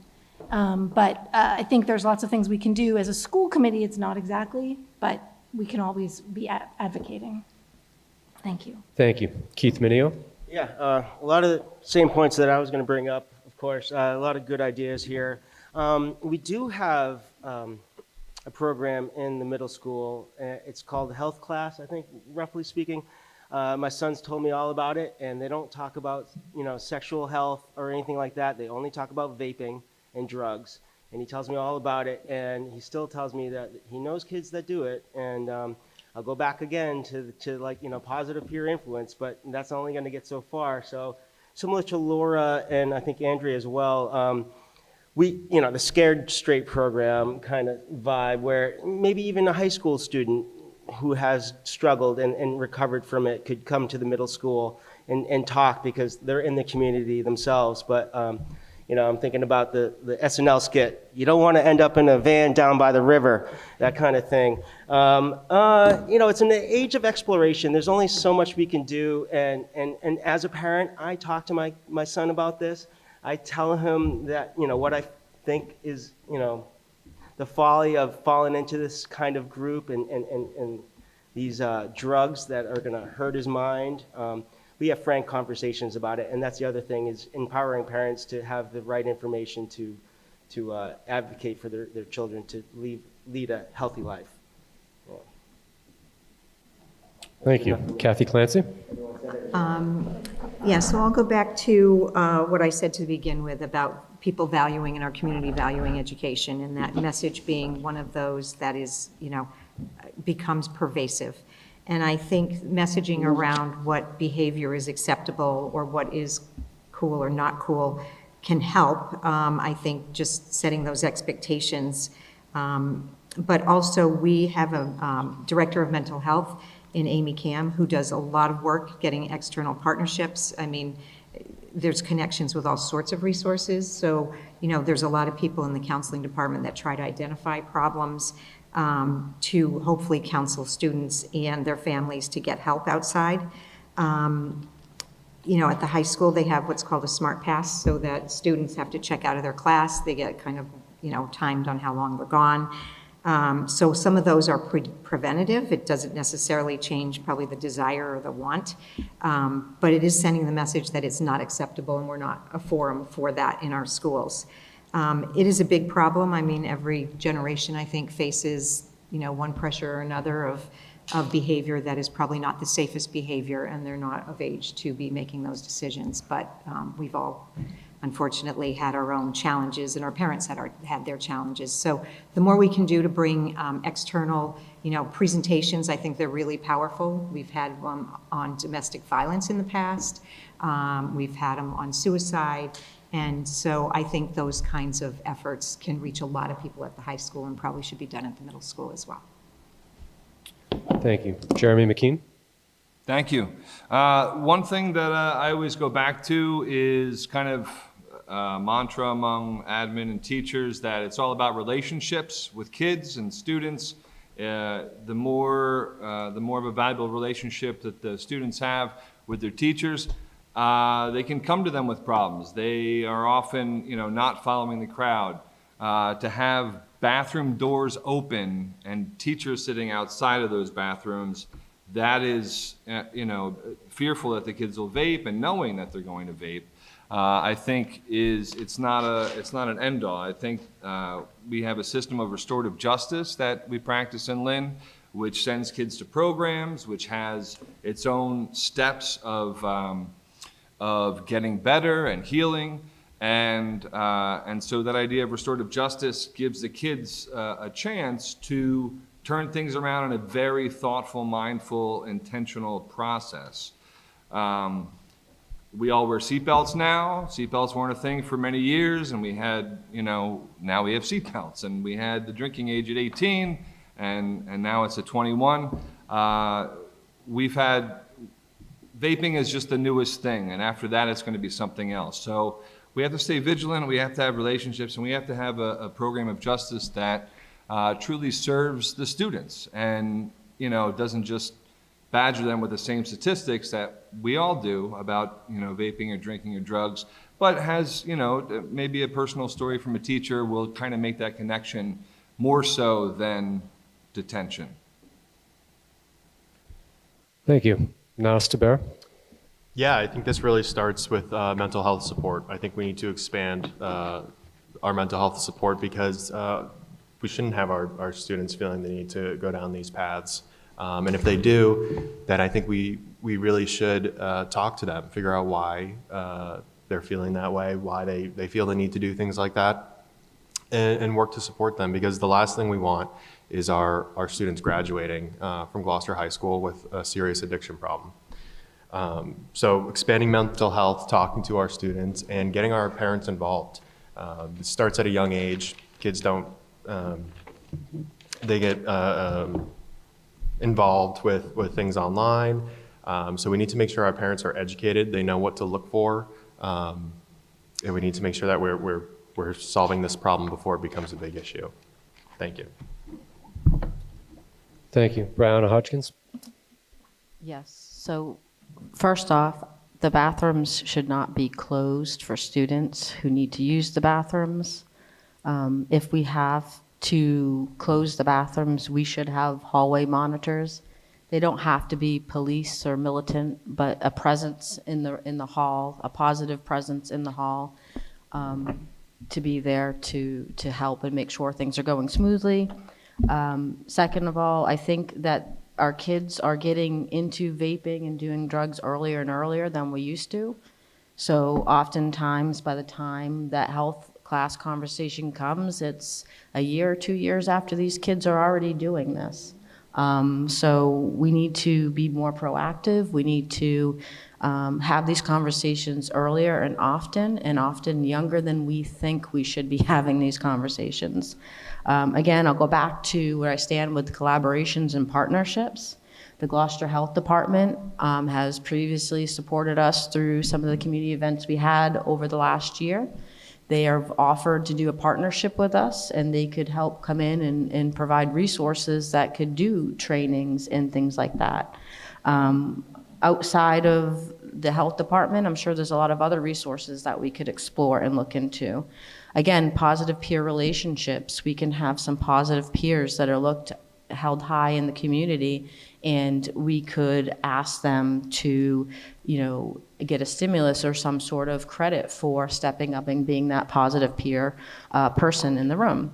But I think there's lots of things we can do. As a school committee, it's not exactly, but we can always be advocating. Thank you. Thank you. Keith Minio? Yeah, a lot of the same points that I was going to bring up, of course. A lot of good ideas here. We do have a program in the middle school. It's called Health Class, I think, roughly speaking. My sons told me all about it, and they don't talk about, sexual health or anything like that. They only talk about vaping and drugs. And he tells me all about it, and he still tells me that he knows kids that do it. And I'll go back again to positive peer influence, but that's only going to get so far. So similar to Laura and I think Andrea as well, the Scared Straight program kind of vibe where maybe even a high school student who has struggled and recovered from it could come to the middle school and talk because they're in the community themselves. But, I'm thinking about the SNL skit. You don't want to end up in a van down by the river, that kind of thing. It's an age of exploration. There's only so much we can do. And as a parent, I talk to my son about this. I tell him that, what I think is, the folly of falling into this kind of group and these drugs that are going to hurt his mind. We have frank conversations about it, and that's the other thing is empowering parents to have the right information to advocate for their children to lead a healthy life. Yeah. Thank you. Kathy Clancy? So I'll go back to what I said to begin with about people valuing in our community, valuing education, and that message being one of those that is, becomes pervasive. And I think messaging around what behavior is acceptable or what is cool or not cool can help. I think just setting those expectations. But also we have a director of mental health in Amy Cam, who does a lot of work getting external partnerships. There's connections with all sorts of resources. So, there's a lot of people in the counseling department that try to identify problems. to hopefully counsel students and their families to get help outside. You know, at the high school, they have what's called a smart pass, so that students have to check out of their class. They get kind of, you know, timed on how long they're gone. So some of those are preventative. It doesn't necessarily change probably the desire or the want, but it is sending the message that it's not acceptable and we're not a forum for that in our schools. It is a big problem. I mean, every generation, I think, faces, you know, one pressure or another of behavior that is probably not the safest behavior, and they're not of age to be making those decisions. But we've all, unfortunately, had our own challenges, and our parents had their challenges. So the more we can do to bring external, you know, presentations, I think they're really powerful. We've had one on domestic violence in the past. We've had them on suicide. And so I think those kinds of efforts can reach a lot of people at the high school and probably should be done at the middle school as well. Thank you. Jeremy McKean? Thank you. One thing that I always go back to is kind of mantra among admin and teachers that it's all about relationships with kids and students. The more of a valuable relationship that the students have with their teachers, they can come to them with problems. They are often, you know, not following the crowd. To have bathroom doors open and teachers sitting outside of those bathrooms, that is, you know, fearful that the kids will vape, and knowing that they're going to vape, I think it's not an end all. I think we have a system of restorative justice that we practice in Lynn, which sends kids to programs, which has its own steps of getting better and healing. And so that idea of restorative justice gives the kids a chance to turn things around in a very thoughtful, mindful, intentional process. We all wear seatbelts now. Seatbelts weren't a thing for many years, and we had, you know, now we have seatbelts, and we had the drinking age at 18, and now it's at 21. We've had, vaping is just the newest thing, and after that it's going to be something else. So we have to stay vigilant, we have to have relationships, and we have to have a program of justice that truly serves the students and, you know, doesn't just badger them with the same statistics that we all do about, you know, vaping or drinking or drugs, but has, you know, maybe a personal story from a teacher will kind of make that connection more so than detention. Thank you. Nas Taber? Yeah, I think this really starts with mental health support. I think we need to expand our mental health support because we shouldn't have our students feeling the need to go down these paths. And if they do, then I think we really should talk to them, figure out why they're feeling that way, why they feel the need to do things like that, and work to support them, because the last thing we want is our students graduating from Gloucester High School with a serious addiction problem. So expanding mental health, talking to our students, and getting our parents involved. It starts at a young age. Kids don't, they get involved with things online. So we need to make sure our parents are educated, they know what to look for, and we need to make sure that we're solving this problem before it becomes a big issue. Thank you. Thank you. Brianna Hodgkins? Yes, so first off, the bathrooms should not be closed for students who need to use the bathrooms. If we have to close the bathrooms, we should have hallway monitors. They don't have to be police or militant, but a presence in the hall, a positive presence in the hall, to be there to help and make sure things are going smoothly. Second of all, I think that our kids are getting into vaping and doing drugs earlier and earlier than we used to. So oftentimes, by the time that health class conversation comes, it's a year or 2 years after these kids are already doing this. So we need to be more proactive. We need to have these conversations earlier and often younger than we think we should be having these conversations. Again, I'll go back to where I stand with collaborations and partnerships. The Gloucester Health Department has previously supported us through some of the community events we had over the last year They have offered to do a partnership with us, and they could help come in and provide resources that could do trainings and things like that. Outside of the health department, I'm sure there's a lot of other resources that we could explore and look into. Again, positive peer relationships. We can have some positive peers that are held high in the community, and we could ask them to, get a stimulus or some sort of credit for stepping up and being that positive peer person in the room.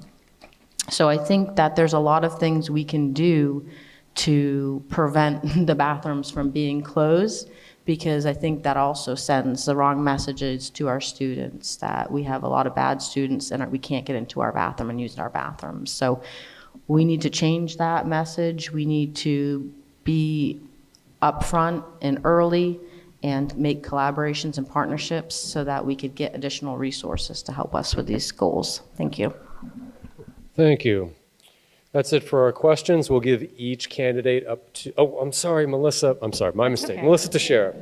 So I think that there's a lot of things we can do to prevent the bathrooms from being closed, because I think that also sends the wrong messages to our students that we have a lot of bad students and we can't get into our bathroom and use our bathrooms. So we need to change that message. We need to be upfront and early and make collaborations and partnerships so that we could get additional resources to help us with these goals. Thank you. Thank you. That's it for our questions. We'll give each candidate up to, oh, I'm sorry, Melissa. I'm sorry, my mistake. Okay. Melissa Teixeira.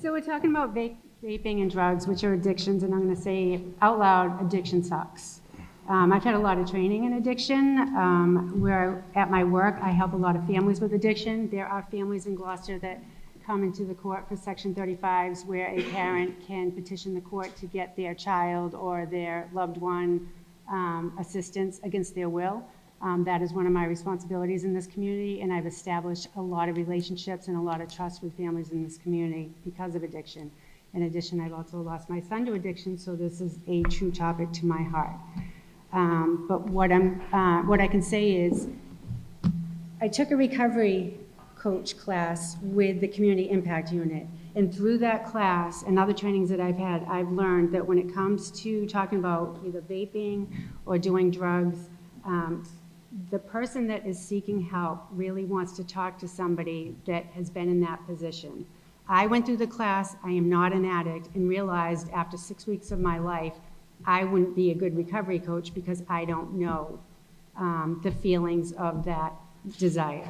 So we're talking about vaping and drugs, which are addictions, and I'm going to say out loud, addiction sucks. I've had a lot of training in addiction. Where at my work, I help a lot of families with addiction. There are families in Gloucester that come into the court for Section 35s where a parent can petition the court to get their child or their loved one assistance against their will. That is one of my responsibilities in this community, and I've established a lot of relationships and a lot of trust with families in this community because of addiction. In addition, I've also lost my son to addiction, so this is a true topic to my heart. But what I can say is, I took a recovery coach class with the Community Impact Unit, and through that class and other trainings that I've had, I've learned that when it comes to talking about either vaping or doing drugs, the person that is seeking help really wants to talk to somebody that has been in that position. I went through the class, I am not an addict, and realized after 6 weeks of my life, I wouldn't be a good recovery coach because I don't know the feelings of that desire.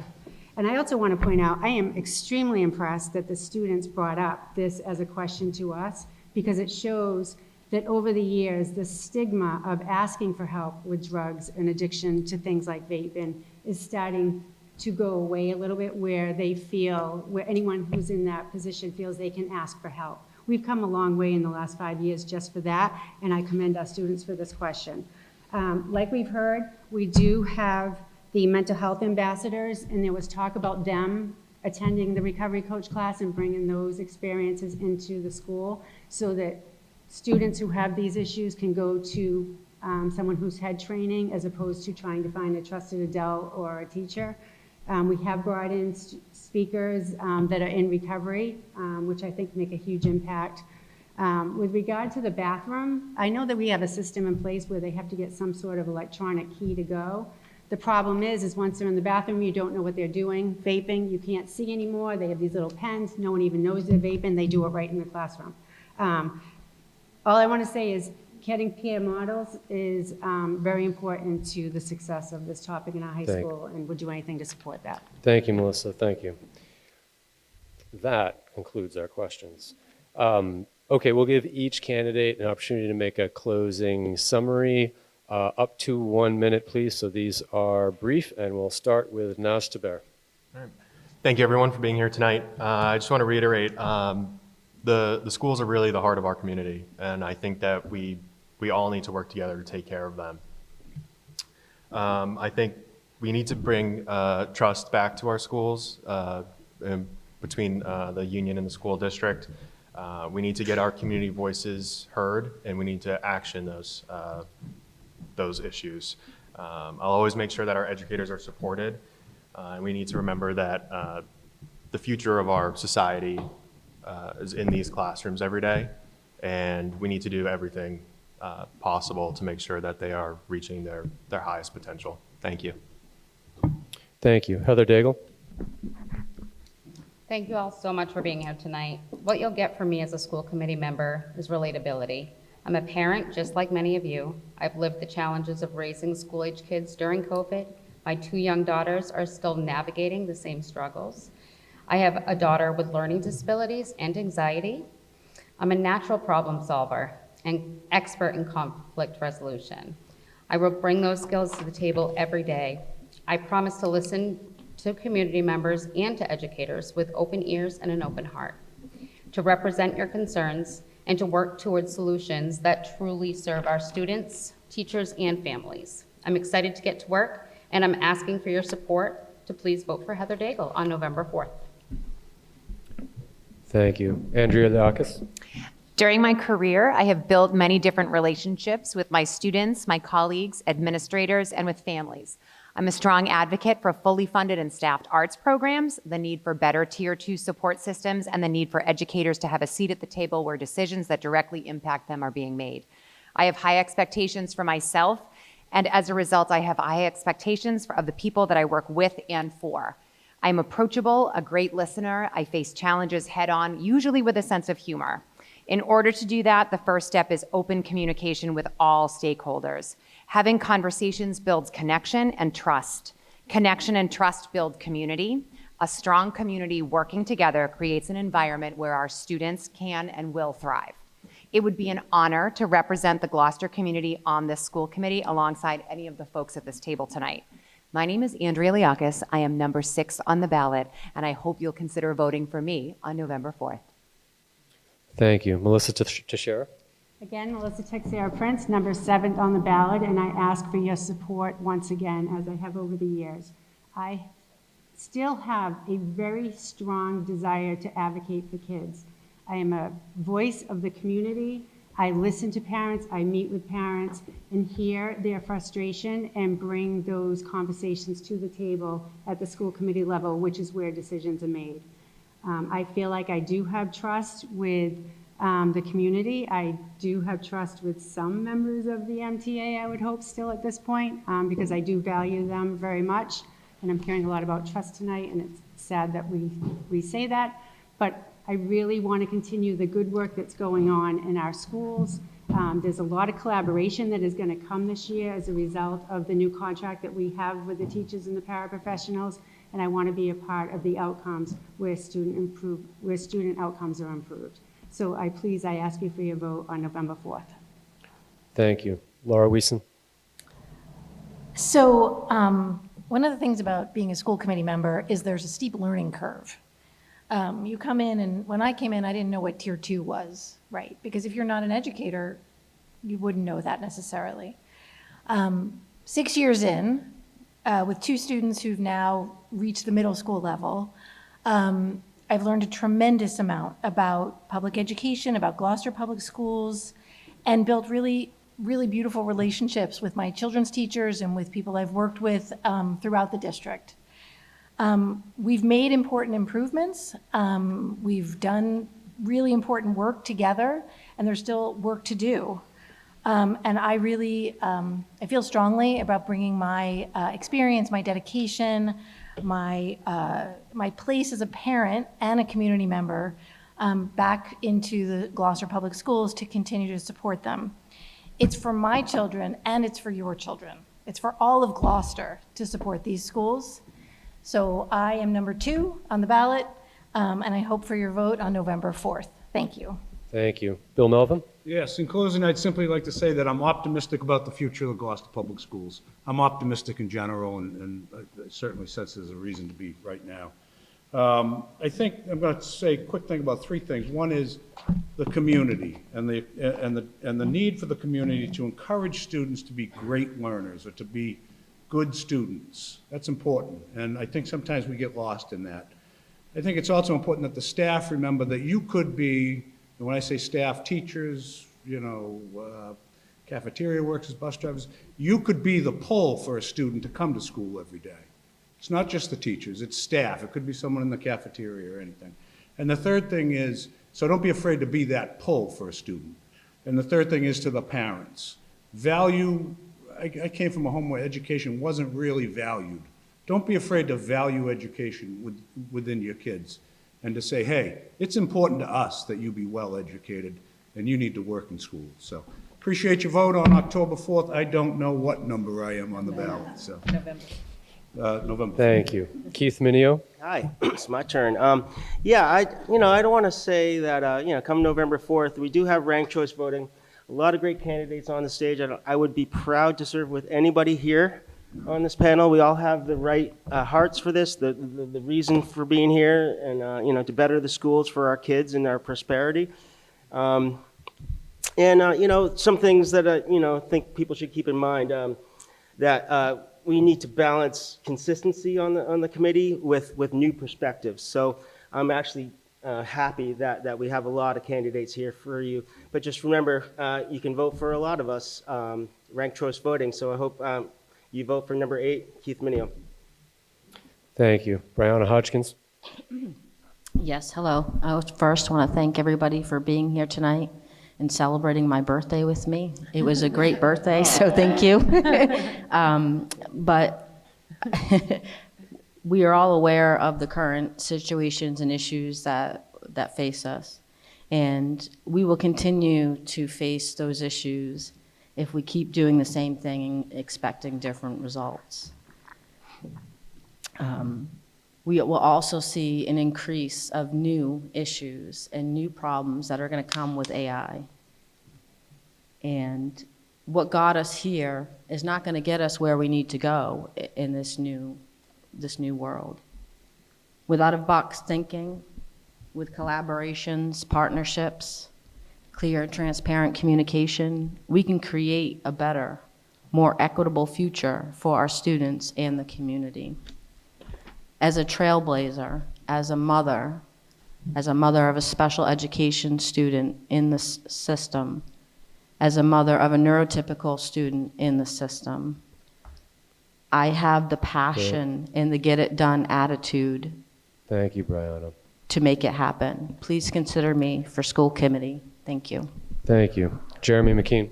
And I also want to point out, I am extremely impressed that the students brought up this as a question to us, because it shows that over the years, the stigma of asking for help with drugs and addiction to things like vaping is starting to go away a little bit, where they feel, where anyone who's in that position feels they can ask for help. We've come a long way in the last 5 years just for that, and I commend our students for this question. Like we've heard, we do have the mental health ambassadors, and there was talk about them attending the recovery coach class and bringing those experiences into the school so that students who have these issues can go to someone who's had training as opposed to trying to find a trusted adult or a teacher. We have brought in speakers that are in recovery, which I think make a huge impact. With regard to the bathroom, I know that we have a system in place where they have to get some sort of electronic key to go. The problem is once they're in the bathroom, you don't know what they're doing. Vaping, you can't see anymore. They have these little pens. No one even knows they're vaping. They do it right in the classroom. All I want to say is getting peer models is very important to the success of this topic in our high school, and we'll do anything to support that. Thank you, Melissa. Thank you. That concludes our questions. Okay, we'll give each candidate an opportunity to make a closing summary. Up to 1 minute, please. So these are brief, and we'll start with Naz Taber. All right. Thank you, everyone, for being here tonight. I just want to reiterate, the schools are really the heart of our community, and I think that we all need to work together to take care of them. I think we need to bring trust back to our schools between the union and the school district. We need to get our community voices heard, and we need to action those issues. I'll always make sure that our educators are supported, and we need to remember that the future of our society is in these classrooms every day, and we need to do everything possible to make sure that they are reaching their highest potential. Thank you. Thank you. Heather Daigle. Thank you all so much for being here tonight. What you'll get from me as a school committee member is relatability. I'm a parent just like many of you. I've lived the challenges of raising school-age kids during COVID. My 2 young daughters are still navigating the same struggles. I have a daughter with learning disabilities and anxiety. I'm a natural problem solver, and expert in conflict resolution. I will bring those skills to the table every day. I promise to listen to community members and to educators with open ears and an open heart, to represent your concerns and to work towards solutions that truly serve our students, teachers, and families. I'm excited to get to work, and I'm asking for your support to please vote for Heather Daigle on November 4th. Thank you. Andrea Liakis. During my career, I have built many different relationships with my students, my colleagues, administrators, and with families. I'm a strong advocate for fully funded and staffed arts programs, the need for better Tier 2 support systems, and the need for educators to have a seat at the table where decisions that directly impact them are being made. I have high expectations for myself, and as a result, I have high expectations of the people that I work with and for. I'm approachable, a great listener. I face challenges head-on, usually with a sense of humor. In order to do that, the first step is open communication with all stakeholders. Having conversations builds connection and trust. Connection and trust build community. A strong community working together creates an environment where our students can and will thrive. It would be an honor to represent the Gloucester community on this school committee alongside any of the folks at this table tonight. My name is Andrea Liakis. I am number 6 on the ballot, and I hope you'll consider voting for me on November 4th. Thank you. Melissa Teixeira. Again, Melissa Teixeira Prince, number 7 on the ballot, and I ask for your support once again, as I have over the years. I still have a very strong desire to advocate for kids. I am a voice of the community. I listen to parents, I meet with parents, and hear their frustration and bring those conversations to the table at the school committee level, which is where decisions are made. I feel like I do have trust with the community. I do have trust with some members of the MTA, I would hope, still at this point, because I do value them very much. And I'm hearing a lot about trust tonight, and it's sad that we say that. But I really want to continue the good work that's going on in our schools. There's a lot of collaboration that is going to come this year as a result of the new contract that we have with the teachers and the paraprofessionals. And I want to be a part of the outcomes where student outcomes are improved. So I ask you for your vote on November 4th. Thank you. Laura Wiesen. So one of the things about being a school committee member is there's a steep learning curve. You come in, and when I came in, I didn't know what Tier 2 was, right? Because if you're not an educator, you wouldn't know that necessarily. 6 years in, with 2 students who've now reached the middle school level, I've learned a tremendous amount about public education, about Gloucester Public Schools, and built really, really beautiful relationships with my children's teachers and with people I've worked with throughout the district. We've made important improvements. We've done really important work together, and there's still work to do. And I really, I feel strongly about bringing my experience, my dedication, my place as a parent and a community member back into the Gloucester Public Schools to continue to support them. It's for my children and it's for your children. It's for all of Gloucester to support these schools. So I am number 2 on the ballot, and I hope for your vote on November 4th. Thank you. Thank you. Bill Melvin. Yes, in closing, I'd simply like to say that I'm optimistic about the future of the Gloucester Public Schools. I'm optimistic in general, and I certainly sense there's a reason to be right now. I think I'm going to say a quick thing about 3 things. One is the community and the need for the community to encourage students to be great learners or to be good students. That's important, and I think sometimes we get lost in that. I think it's also important that the staff remember that you could be, and when I say staff, teachers, cafeteria workers, bus drivers, you could be the pull for a student to come to school every day. It's not just the teachers, it's staff. It could be someone in the cafeteria or anything. And the third thing is, so don't be afraid to be that pull for a student. And the third thing is to the parents. Value, I came from a home where education wasn't really valued. Don't be afraid to value education within your kids and to say, hey, it's important to us that you be well educated and you need to work in school. So appreciate your vote on October 4th. I don't know what number I am on the ballot. So November. Thank you. Keith Minio. Hi, it's my turn. I don't want to say that, come November 4th, we do have ranked choice voting. A lot of great candidates on the stage. I would be proud to serve with anybody here on this panel. We all have the right hearts for this, the reason for being here, and to better the schools for our kids and our prosperity. Some things that I think people should keep in mind, that we need to balance consistency on the committee with new perspectives. So I'm actually happy that we have a lot of candidates here for you. But just remember, you can vote for a lot of us, ranked choice voting. So I hope you vote for number 8, Keith Minio. Thank you. Brianna Hodgkins. Yes, hello. I first want to thank everybody for being here tonight and celebrating my birthday with me. It was a great birthday, so thank you. But we are all aware of the current situations and issues that face us. And we will continue to face those issues if we keep doing the same thing and expecting different results. We will also see an increase of new issues and new problems that are going to come with AI. And what got us here is not going to get us where we need to go in this new world. With out-of-box thinking, with collaborations, partnerships, clear and transparent communication, we can create a better, more equitable future for our students and the community. As a trailblazer, as a mother of a special education student in the system, as a mother of a neurotypical student in the system, I have the passion and the get-it-done attitude. Thank you, Brianna. To make it happen. Please consider me for school committee. Thank you. Thank you. Jeremy McKean.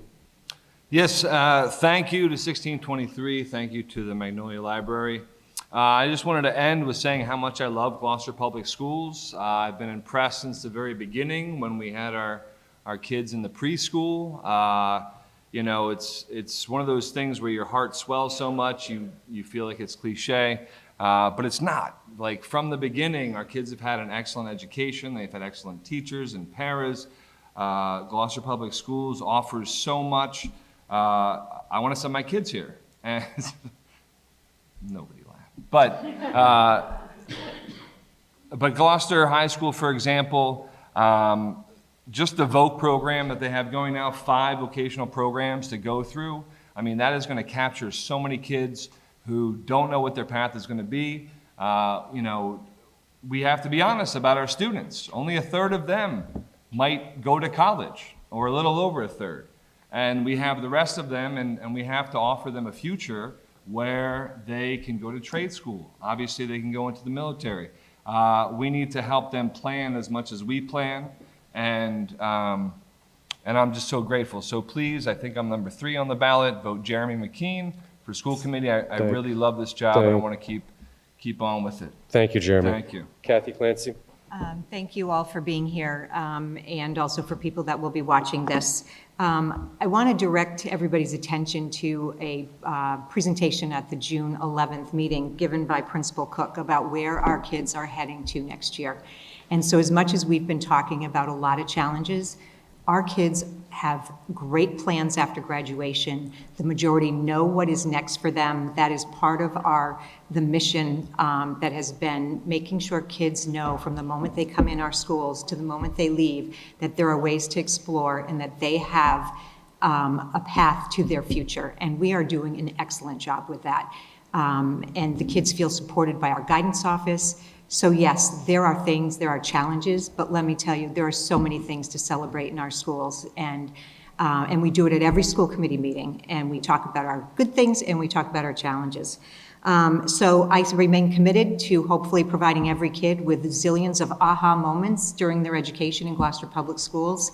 Yes, thank you to 1623. Thank you to the Magnolia Library. I just wanted to end with saying how much I love Gloucester Public Schools. I've been impressed since the very beginning when we had our kids in the preschool. It's one of those things where your heart swells so much, you feel like it's cliche, but it's not. Like from the beginning, our kids have had an excellent education. They've had excellent teachers and paras. Gloucester Public Schools offers so much. I want to send my kids here. And nobody laughed. But Gloucester High School, for example, just the VOC program that they have going now, 5 vocational programs to go through. I mean, that is going to capture so many kids who don't know what their path is going to be. We have to be honest about our students. Only a third of them might go to college, or a little over a third. And we have the rest of them, and we have to offer them a future where they can go to trade school. Obviously, they can go into the military. We need to help them plan as much as we plan, and I'm just so grateful. So please, I think I'm number 3 on the ballot. Vote Jeremy McKean for school committee. I really love this job, and I want to keep on with it. Thank you, Jeremy. Thank you. Kathy Clancy. Thank you all for being here, and also for people that will be watching this. I want to direct everybody's attention to a presentation at the June 11th meeting given by Principal Cook about where our kids are heading to next year. And so as much as we've been talking about a lot of challenges, our kids have great plans after graduation. The majority know what is next for them. That is part of the mission that has been making sure kids know from the moment they come in our schools to the moment they leave that there are ways to explore and that they have a path to their future. And we are doing an excellent job with that. And the kids feel supported by our guidance office. So yes, there are challenges, but let me tell you, there are so many things to celebrate in our schools, and we do it at every school committee meeting, and we talk about our good things and we talk about our challenges. So I remain committed to hopefully providing every kid with zillions of aha moments during their education in Gloucester Public Schools.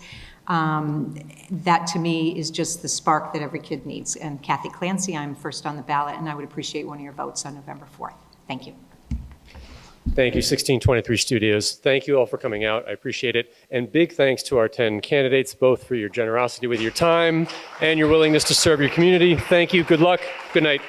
That to me is just the spark that every kid needs. And Kathy Clancy, I'm first on the ballot, and I would appreciate one of your votes on November 4th. Thank you. Thank you, 1623 Studios. Thank you all for coming out. I appreciate it. And big thanks to our 10 candidates, both for your generosity with your time and your willingness to serve your community. Thank you. Good luck. Good night.